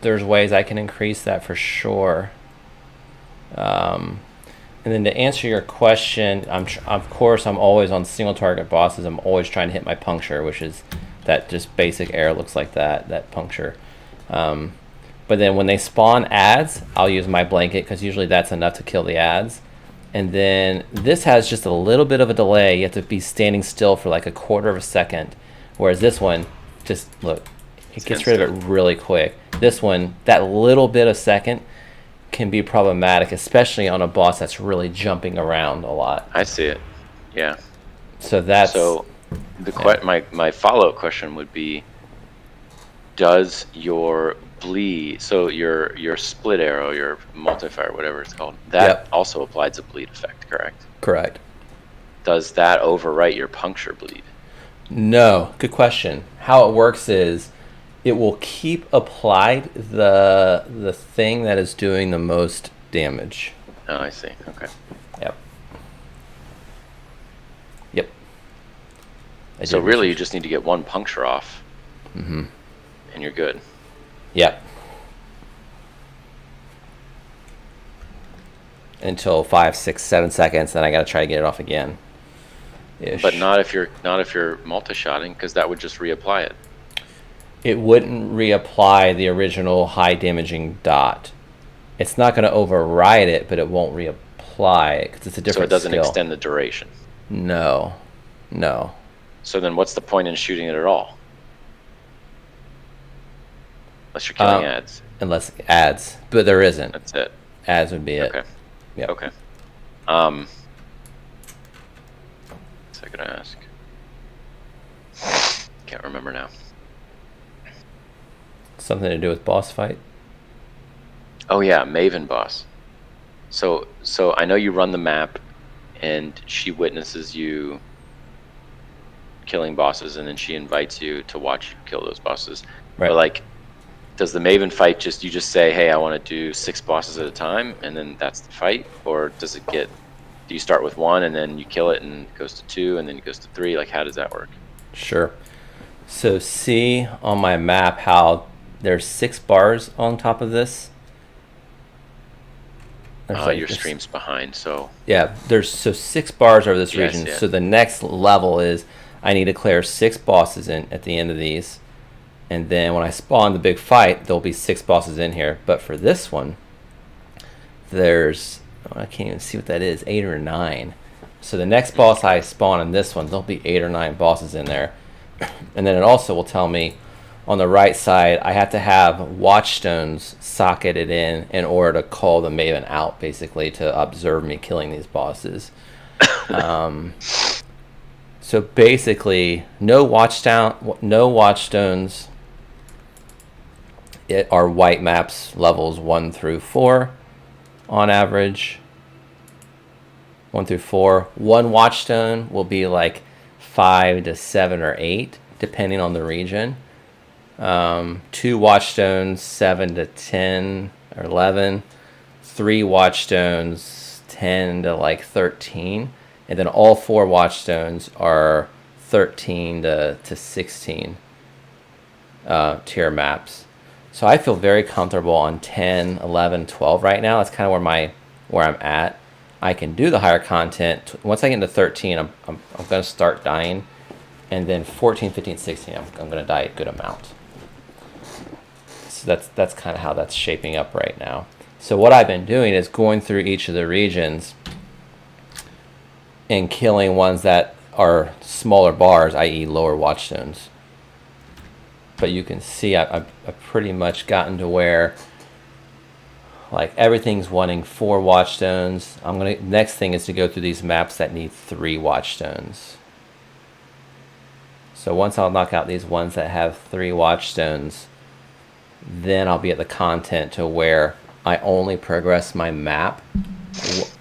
There's ways I can increase that for sure. And then to answer your question, of course I'm always on single target bosses. I'm always trying to hit my puncture, which is that just basic arrow looks like that puncture. But then when they spawn ads, I'll use my blanket because usually that's enough to kill the ads. And then this has just a little bit of a delay. You have to be standing still for like a quarter of a second. Whereas this one, just look, it gets rid of it really quick. This one, that little bit of second can be problematic, especially on a boss that's really jumping around a lot. I see it. Yeah. So that's... So my follow-up question would be, does your bleed, so your split arrow, your multi-fire, whatever it's called, that also applies a bleed effect, correct? Correct. Does that overwrite your puncture bleed? No. Good question. How it works is it will keep applied the thing that is doing the most damage. Oh, I see. Okay. Yep. So really you just need to get one puncture off. Mm-hmm. And you're good. Yep. Until 5, 6, 7 seconds, then I gotta try to get it off again. Ish. But not if you're multi-shotting, because that would just reapply it. It wouldn't reapply the original high damaging dot. It's not going to override it, but it won't reapply it because it's a different skill. So it doesn't extend the duration. No. So then what's the point in shooting it at all? Unless you're killing ads. Unless ads, but there isn't. That's it. Ads would be it. Okay. Yep. Okay. What's I gonna ask? Can't remember now. Something to do with boss fight? Oh yeah, Maven boss. So I know you run the map, and she witnesses you killing bosses, and then she invites you to watch you kill those bosses. Right. But like, does the Maven fight you just say, hey, I want to do 6 bosses at a time, and then that's the fight? Or does it do you start with 1 and then you kill it and it goes to 2 and then it goes to 3? Like, how does that work? Sure. So see on my map how there's 6 bars on top of this? Your stream's behind, so... Yeah, there's 6 bars over this region. Yeah. So the next level is I need to clear 6 bosses in at the end of these. And then when I spawn the big fight, there'll be 6 bosses in here. But for this one, there's... I can't even see what that is, 8 or 9. So the next boss I spawn in this one, there'll be 8 or 9 bosses in there. And then it also will tell me on the right side, I have to have watchstones socketed in order to call the Maven out, basically, to observe me killing these bosses. So basically, no watchstones. It are white maps levels 1 through 4 on average. 1 through 4. 1 watchstone will be like 5 to 7 or 8, depending on the region. 2 watchstones, 7 to 10 or 11. 3 watchstones, 10 to like 13. And then all 4 watchstones are 13 to 16 tier maps. So I feel very comfortable on 10, 11, 12 right now. That's kind of where I'm at. I can do the higher content. Once I get into 13, I'm going to start dying. And then 14, 15, 16, I'm going to die a good amount. So that's kind of how that's shaping up right now. So what I've been doing is going through each of the regions and killing ones that are smaller bars, i.e. lower watchstones. But you can see I've pretty much gotten to where like everything's wanting 4 watchstones. Next thing is to go through these maps that need 3 watchstones. So once I'll knock out these ones that have 3 watchstones, then I'll be at the content to where I only progress my map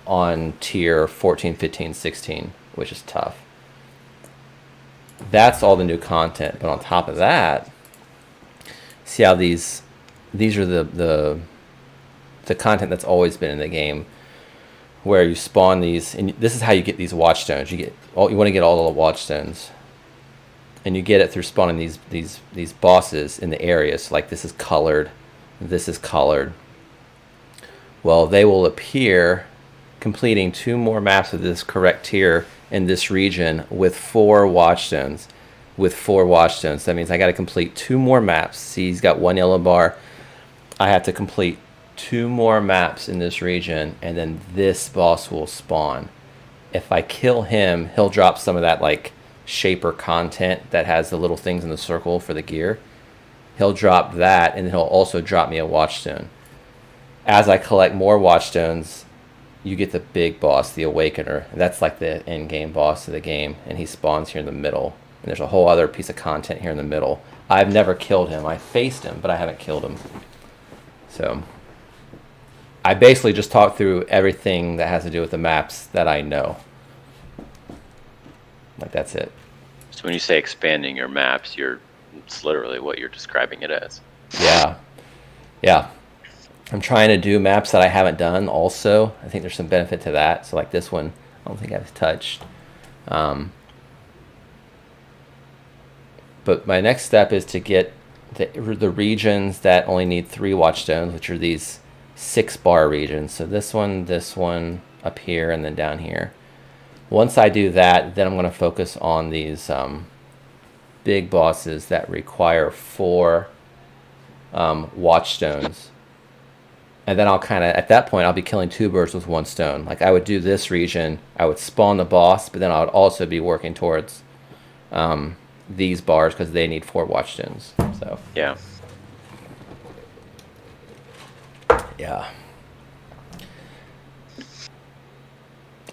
on tier 14, 15, 16, which is tough. That's all the new content. But on top of that, see how these are the content that's always been in the game, where you spawn these, and this is how you get these watchstones. You want to get all the watchstones, and you get it through spawning these bosses in the areas. So like this is colored, this is colored. Well, they will appear completing 2 more maps of this correct tier in this region with 4 watchstones. That means I got to complete 2 more maps. See, he's got 1 yellow bar. I have to complete 2 more maps in this region, and then this boss will spawn. If I kill him, he'll drop some of that like shaper content that has the little things in the circle for the gear. He'll drop that, and he'll also drop me a watchstone. As I collect more watchstones, you get the big boss, the Awakener. That's like the end game boss of the game, and he spawns here in the middle. And there's a whole other piece of content here in the middle. I've never killed him. I faced him, but I haven't killed him. So I basically just talked through everything that has to do with the maps that I know. Like, that's it. So when you say expanding your maps, it's literally what you're describing it as. Yeah. I'm trying to do maps that I haven't done also. I think there's some benefit to that. So like this one, I don't think I've touched. But my next step is to get the regions that only need 3 watchstones, which are these 6-bar regions. So this one up here, and then down here. Once I do that, then I'm going to focus on these big bosses that require 4 watchstones. And then I'll kind of, at that point, I'll be killing 2 birds with 1 stone. Like I would do this region, I would spawn the boss, but then I would also be working towards these bars because they need 4 watchstones. So yeah.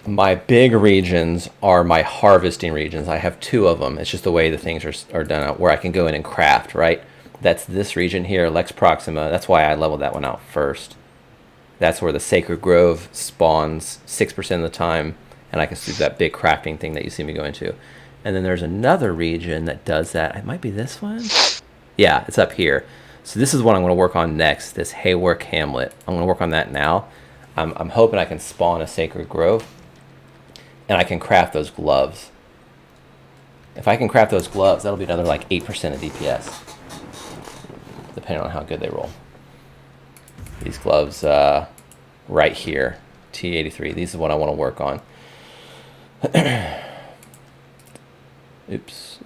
My big regions are my harvesting regions. I have 2 of them. It's just the way the things are done, where I can go in and craft, right? That's this region here, Lex Proxima. That's why I leveled that one out first. That's where the Sacred Grove spawns 6% of the time, and I can do that big crafting thing that you see me go into. And then there's another region that does that. It might be this one. Yeah, it's up here. So this is what I'm going to work on next, this Haywark Hamlet. I'm going to work on that now. I'm hoping I can spawn a Sacred Grove, and I can craft those gloves. If I can craft those gloves, that'll be another like 8% of DPS, depending on how good they roll. These gloves right here, T83, these are what I want to work on. Oops.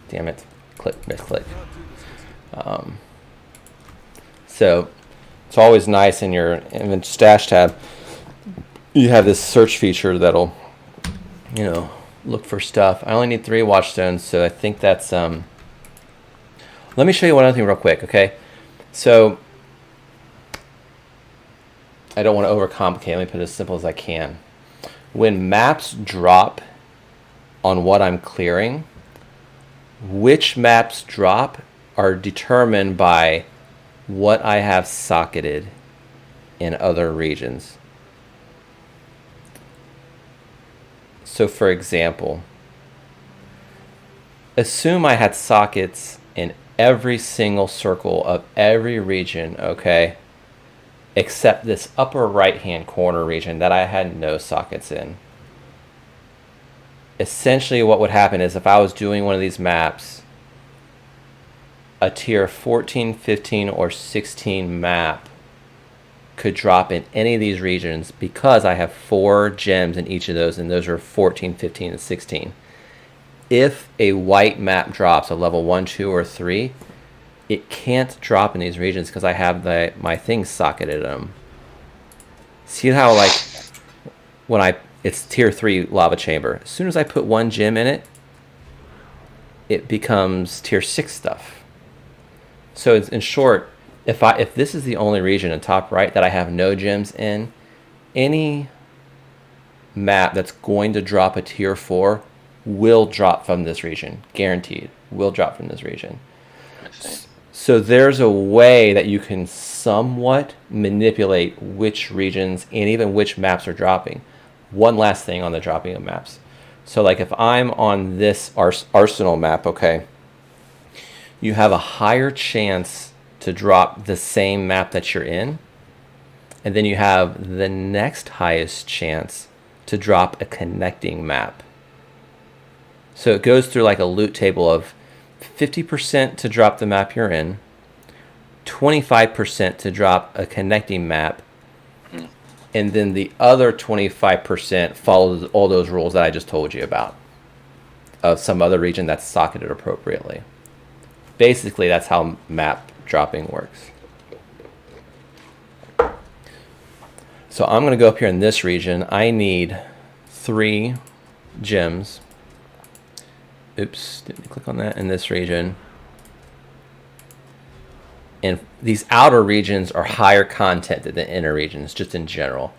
Damn it, misclick. So it's always nice in the stash tab, you have this search feature that'll, look for stuff. I only need 3 watchstones, so I think that's let me show you one other thing real quick, okay? So I don't want to overcomplicate. Let me put it as simple as I can. When maps drop on what I'm clearing, which maps drop are determined by what I have socketed in other regions. So for example, assume I had sockets in every single circle of every region, okay? Except this upper right-hand corner region that I had no sockets in. Essentially what would happen is if I was doing one of these maps, a tier 14, 15, or 16 map could drop in any of these regions because I have 4 gems in each of those, and those are 14, 15, and 16. If a white map drops, a level 1, 2, or 3, it can't drop in these regions because I have my things socketed in them. See how like when it's tier 3 lava chamber. As soon as I put one gem in it, it becomes tier 6 stuff. So it's, in short, if this is the only region in top right that I have no gems in, any map that's going to drop a tier 4 will drop from this region. Guaranteed. Will drop from this region. I see. So there's a way that you can somewhat manipulate which regions and even which maps are dropping. One last thing on the dropping of maps. So like if I'm on this Arsenal map, okay, you have a higher chance to drop the same map that you're in. And then you have the next highest chance to drop a connecting map. So it goes through like a loot table of 50% to drop the map you're in, 25% to drop a connecting map, and then the other 25% follows all those rules that I just told you about of some other region that's socketed appropriately. Basically, that's how map dropping works. So I'm going to go up here in this region. I need 3 gems. Oops, didn't click on that in this region. And these outer regions are higher content than the inner regions, just in general.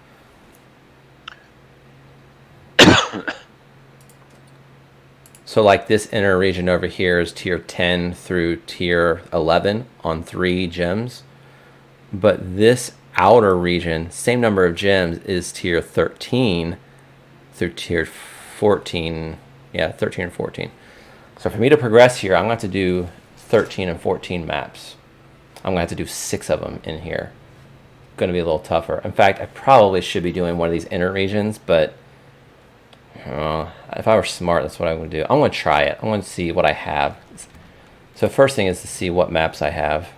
So like this inner region over here is tier 10 through tier 11 on 3 gems. But this outer region, same number of gems, is tier 13 through tier 14. Yeah, 13 and 14. So for me to progress here, I'm going to have to do 13 and 14 maps. I'm going to have to do 6 of them in here. Going to be a little tougher. In fact, I probably should be doing one of these inner regions, but if I were smart, that's what I would do. I'm going to try it. I'm going to see what I have. So first thing is to see what maps I have.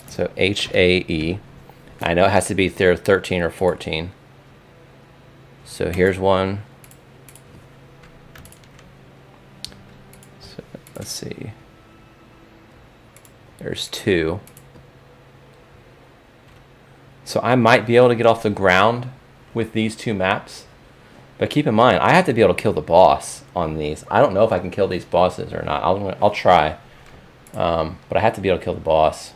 So HAE. I know it has to be tier 13 or 14. So here's one. So let's see. There's 2. So I might be able to get off the ground with these 2 maps. But keep in mind, I have to be able to kill the boss on these. I don't know if I can kill these bosses or not. I'll try. But I have to be able to kill the boss.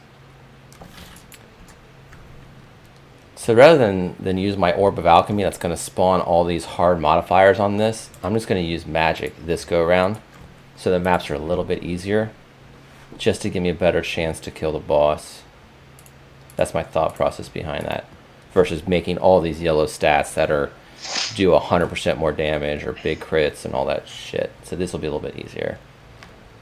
So rather than use my Orb of Alchemy that's going to spawn all these hard modifiers on this, I'm just going to use magic this go around. So the maps are a little bit easier, just to give me a better chance to kill the boss. That's my thought process behind that. Versus making all these yellow stats that are do 100% more damage or big crits and all that shit. So this will be a little bit easier.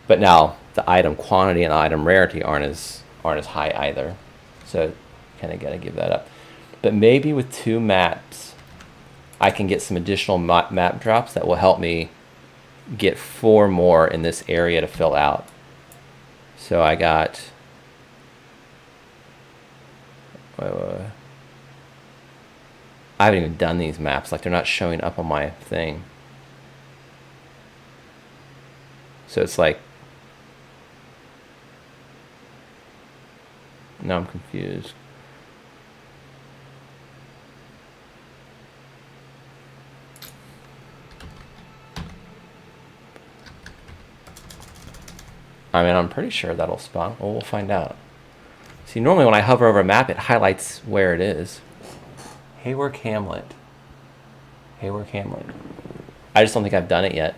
But now the item quantity and the item rarity aren't as high either. So kind of got to give that up. But maybe with 2 maps, I can get some additional map drops that will help me get 4 more in this area to fill out. So I got... I haven't even done these maps. Like, they're not showing up on my thing. So it's like... Now I'm confused. I mean, I'm pretty sure that'll spawn. Well, we'll find out. See, normally when I hover over a map, it highlights where it is. Haywork Hamlet. Haywork Hamlet. I just don't think I've done it yet.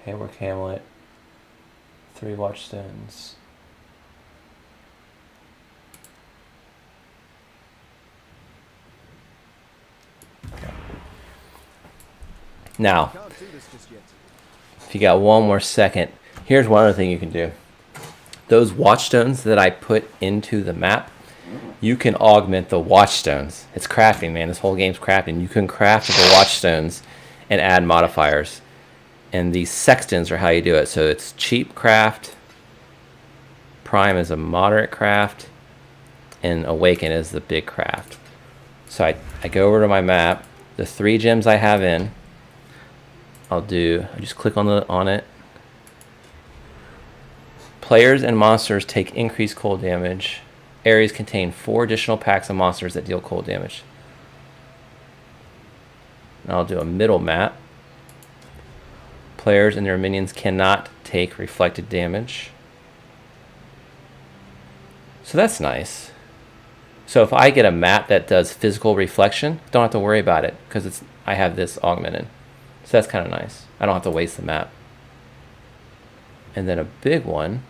Haywork Hamlet. 3 Watchstones. Now, Can't do this just yet. if you got one more second, here's one other thing you can do. Those watchstones that I put into the map, you can augment the watchstones. It's crafting, man. This whole game's crafting. You can craft the watchstones and add modifiers. And these sextons are how you do it. So it's cheap craft, prime is a moderate craft, and awaken is the big craft. So I go over to my map, the 3 gems I have in, I'll just click on it. Players and monsters take increased cold damage. Areas contain 4 additional packs of monsters that deal cold damage. And I'll do a middle map. Players and their minions cannot take reflected damage. So that's nice. So if I get a map that does physical reflection, don't have to worry about it because I have this augmented. So that's kind of nice. I don't have to waste the map. And then a big one.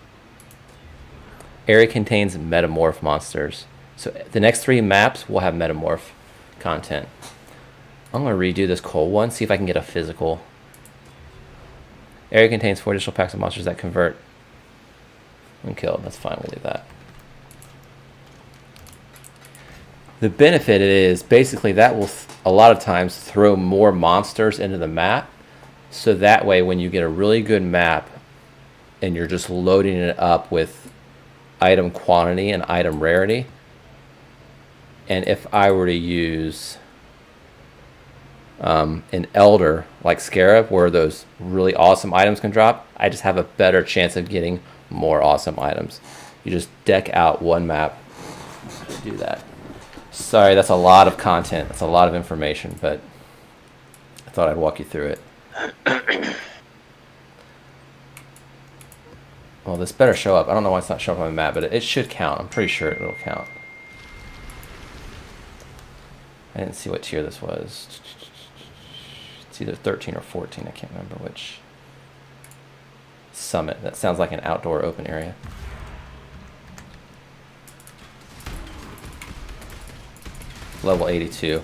Area contains metamorph monsters. So the next 3 maps will have metamorph content. I'm going to redo this cold one, see if I can get a physical. Area contains 4 additional packs of monsters that convert when killed. That's fine, we'll leave that. The benefit is basically that will a lot of times throw more monsters into the map. So that way when you get a really good map and you're just loading it up with item quantity and item rarity, and if I were to use an Elder like Scarab where those really awesome items can drop, I just have a better chance of getting more awesome items. You just deck out one map to do that. Sorry, that's a lot of content. That's a lot of information, but I thought I'd walk you through it. Well, this better show up. I don't know why it's not showing up on the map, but it should count. I'm pretty sure it'll count. I didn't see what tier this was. It's either 13 or 14. I can't remember which. Summit. That sounds like an outdoor open area. Level 82.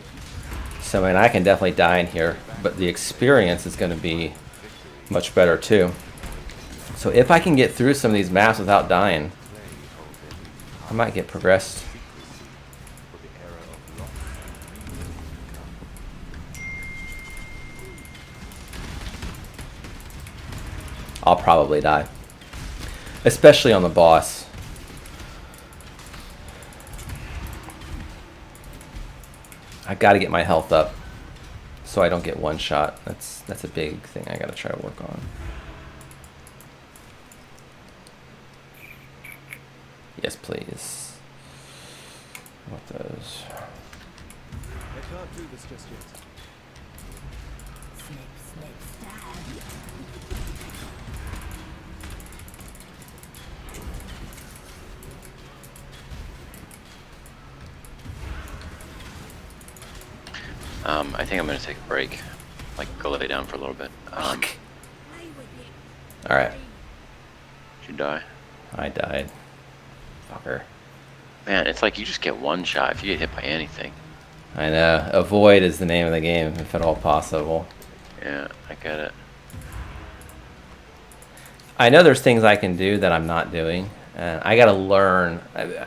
So, I mean, I can definitely die in here, but the experience is going to be much better too. So if I can get through some of these maps without dying, I might get progressed. I'll probably die. Especially on the boss. I gotta get my health up so I don't get one shot. That's a big thing I gotta try to work on. Yes, please. I want those. I can't do this just yet. Snip, snip, stab. I think I'm gonna take a break. Like, go lay down for a little bit. Alright. Did you die? I died. Fucker. Man, it's like you just get one shot if you get hit by anything. I know. Avoid is the name of the game, if at all possible. Yeah, I get it. I know there's things I can do that I'm not doing. And I gotta learn.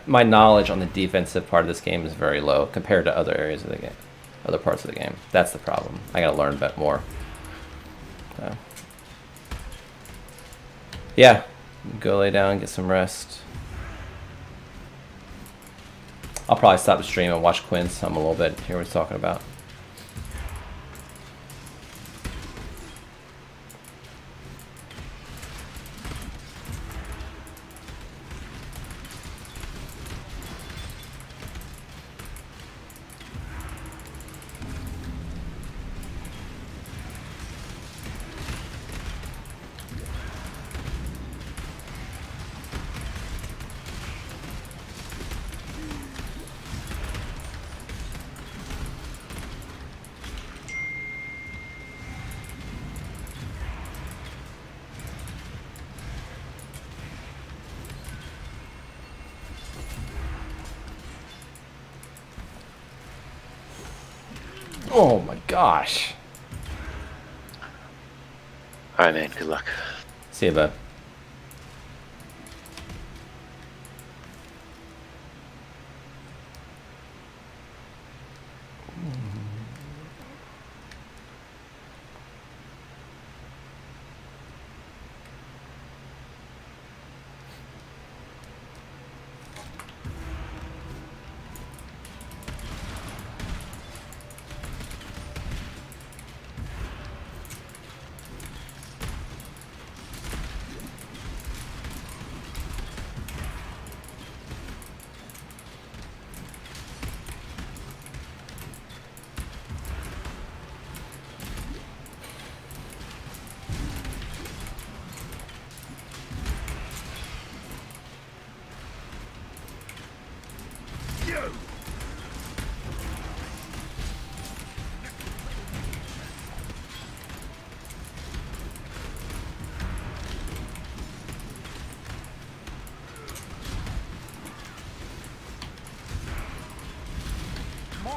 My knowledge on the defensive part of this game is very low compared to other areas of the game. Other parts of the game. That's the problem. I gotta learn a bit more. So. Yeah. Go lay down, get some rest. I'll probably stop the stream and watch Quinn some a little bit, hear what he's talking about. Oh my gosh. Alright, man, good luck. See you, bud.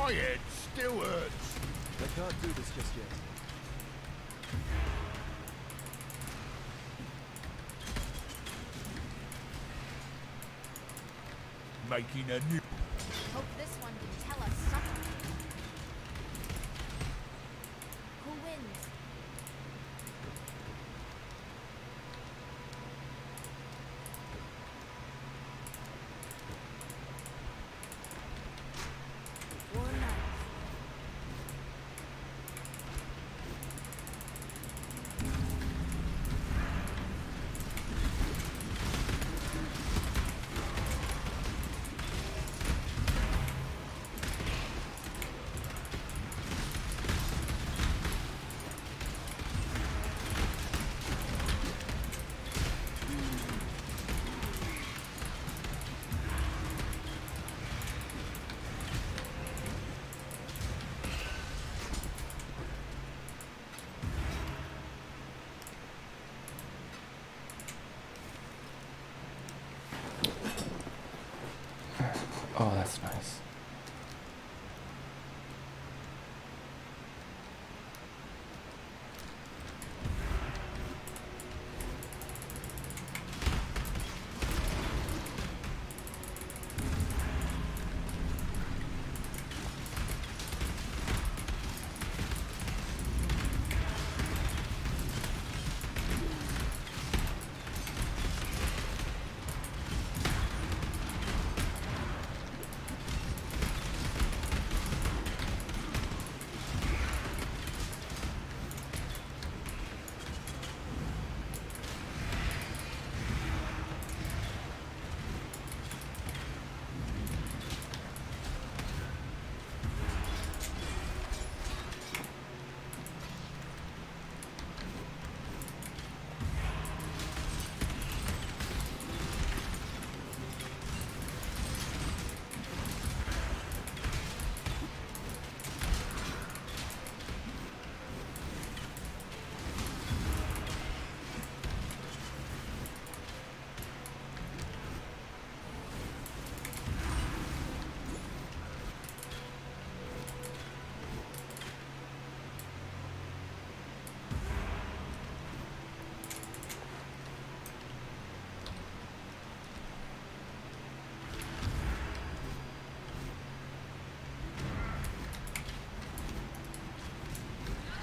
My head still hurts. I can't do this just yet. Making a new... Hope this one can tell us something. Who wins? Four knights. Oh, that's nice.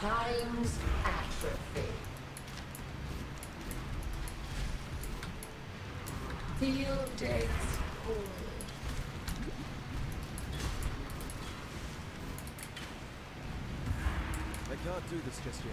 Time's atrophy. Field days full. I can't do this just yet.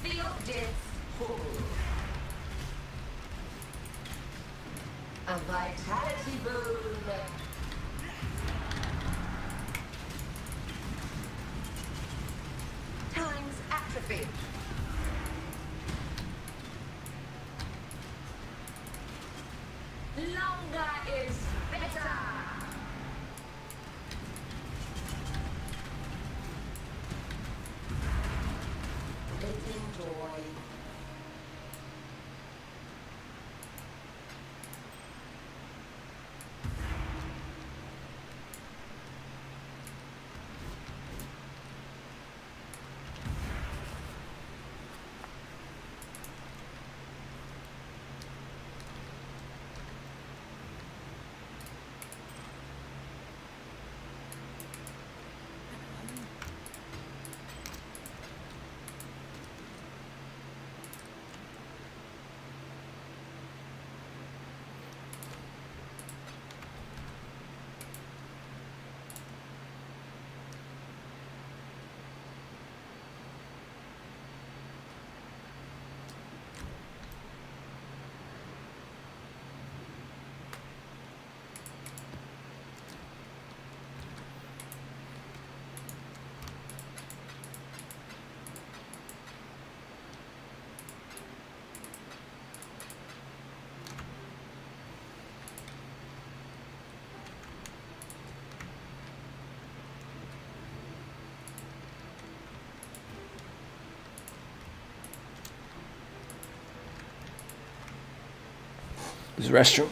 Field days full. A vitality boon. Time's atrophy. Longer is better. Fleeting joy. use the restroom.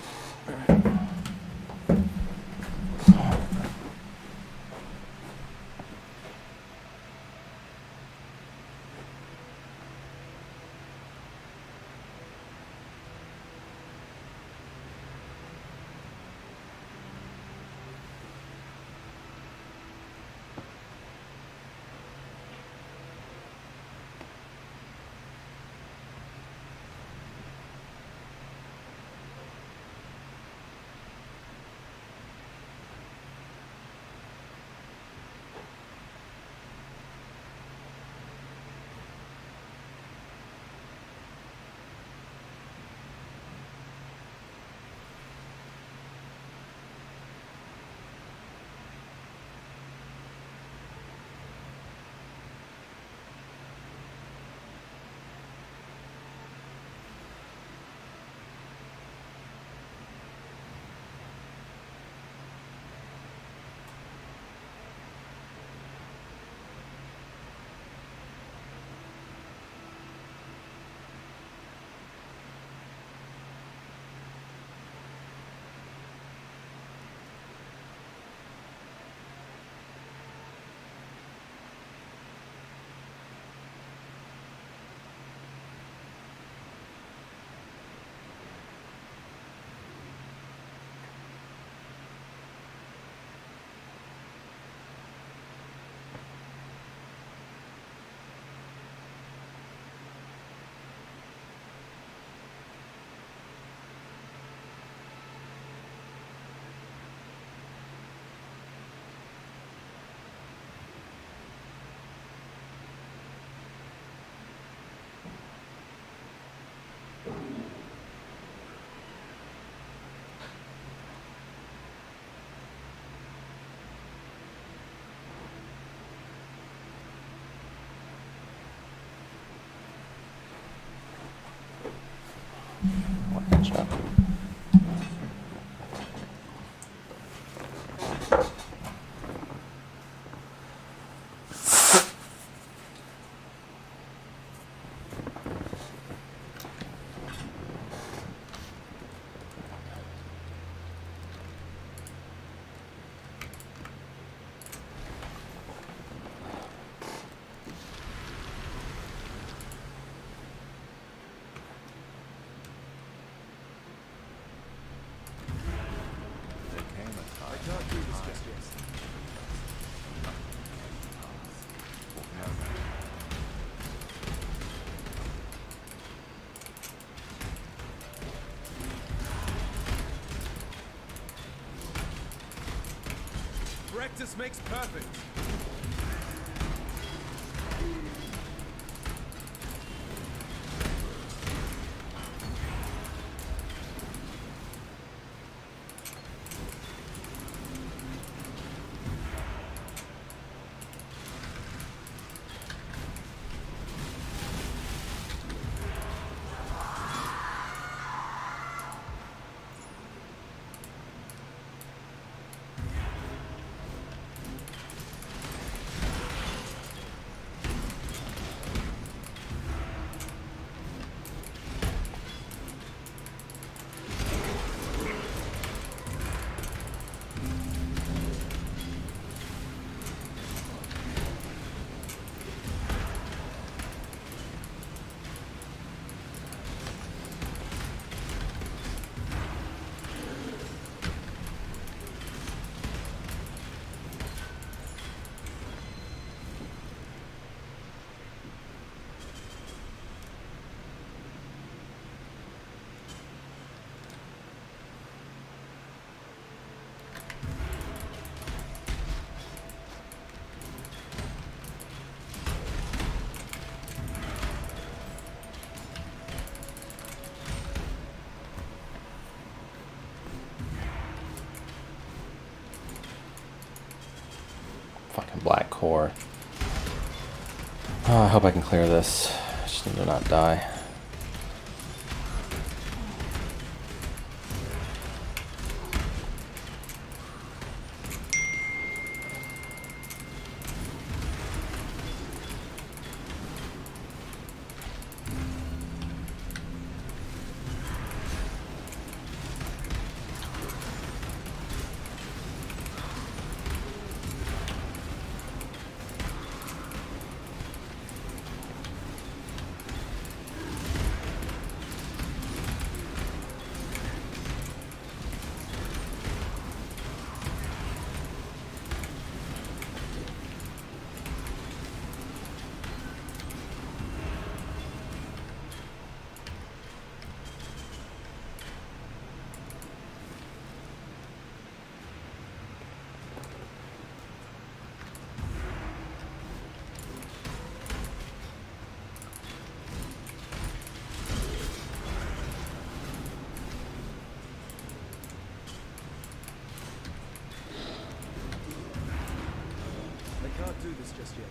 Watch out. I can't do this just yet. Practice makes perfect. Fucking black core. Oh, I hope I can clear this. I just need to not die. do this just yet.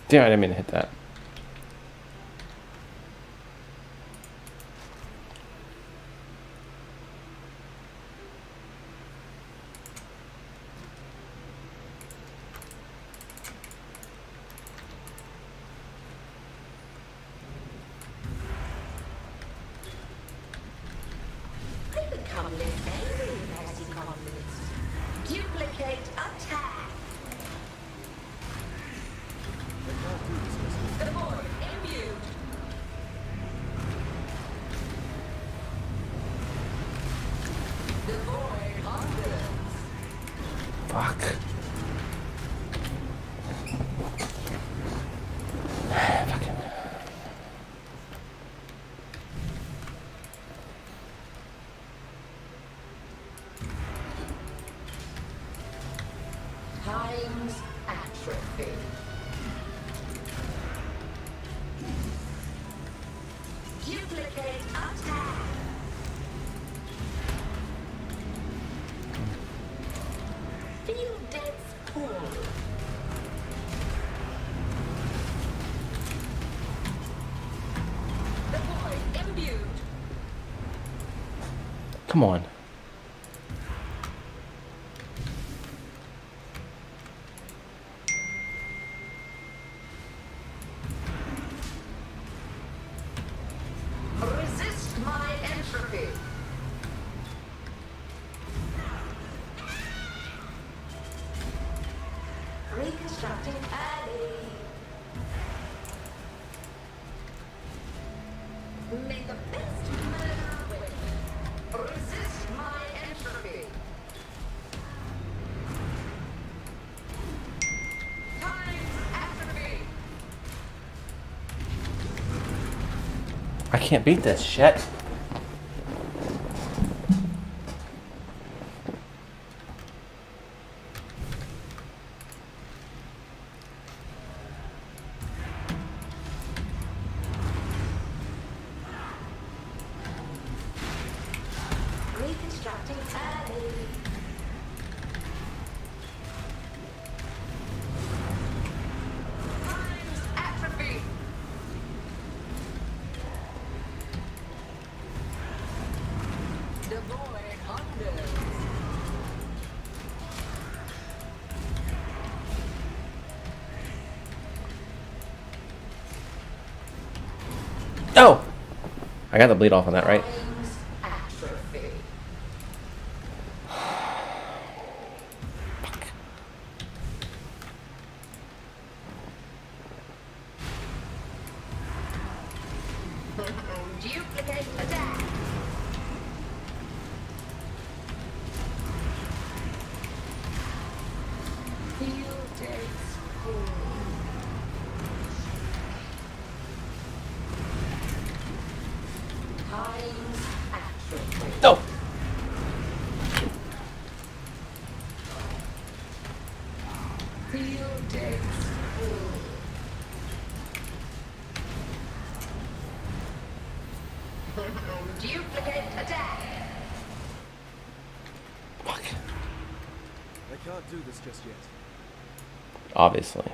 Damn, I didn't mean to hit that. I become less angry as he confidence. Duplicate attack. I can't do this just yet. The void imbued. The void hungers. Fuck. Fucking. Times atrophy. Duplicate attack. Feel death's pull. The void imbued. Come on. Resist my entropy. Reconstructing alley. May the best man win. Resist my entropy. Times atrophy. I can't beat this shit. Reconstructing alley. Oh! I got the bleed off on that, right? Times atrophy. Duplicate attack. Field dates full. Times atrophy. No! Field dates full. Duplicate attack. Fuck. I can't do this just yet. Obviously.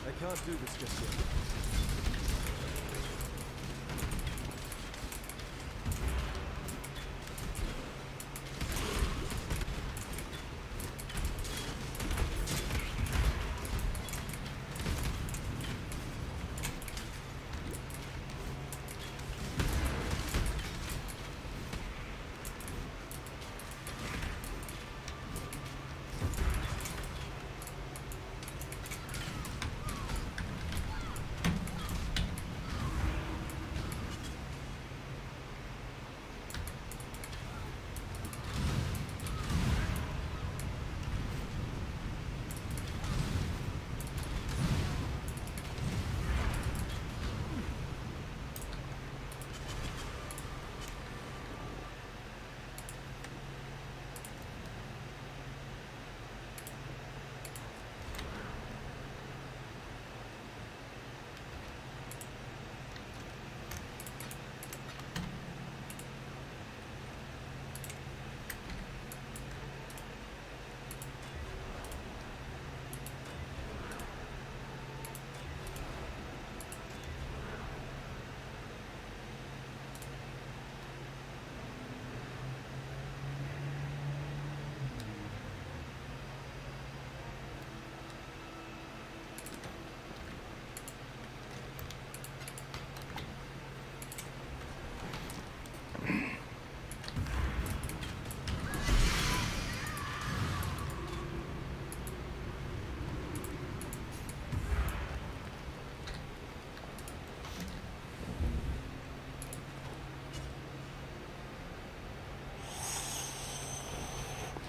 I can't do this just yet.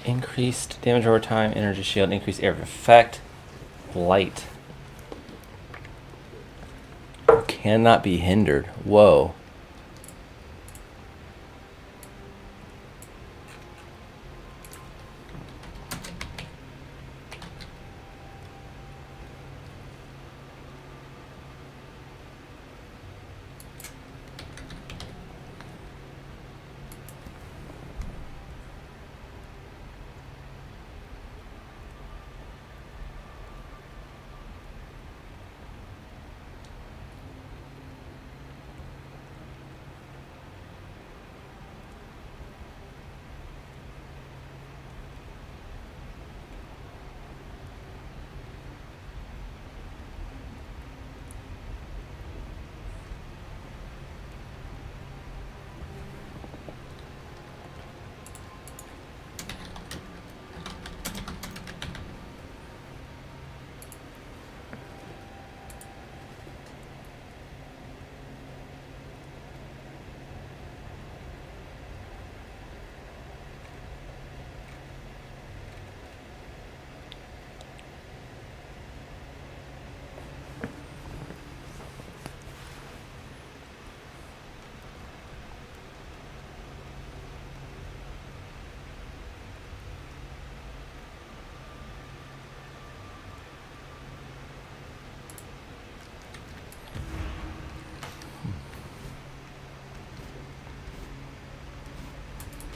Increased damage over time, energy shield, increased area of effect, light. Cannot be hindered. Whoa.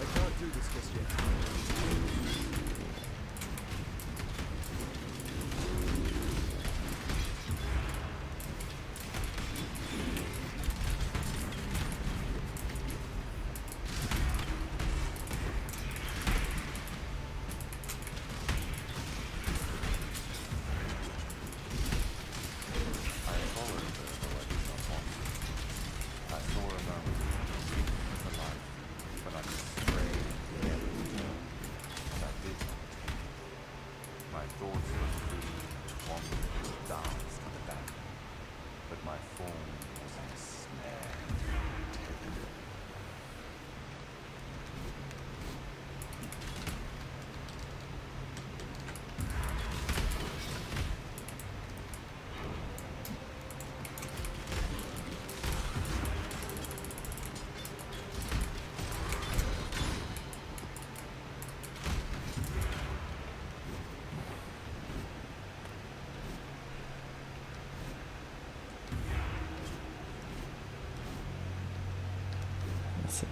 I can't do this just yet. That's it.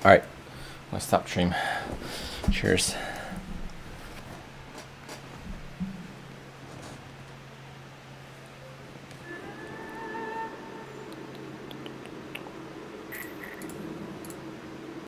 All right, I'm gonna stop stream. Cheers.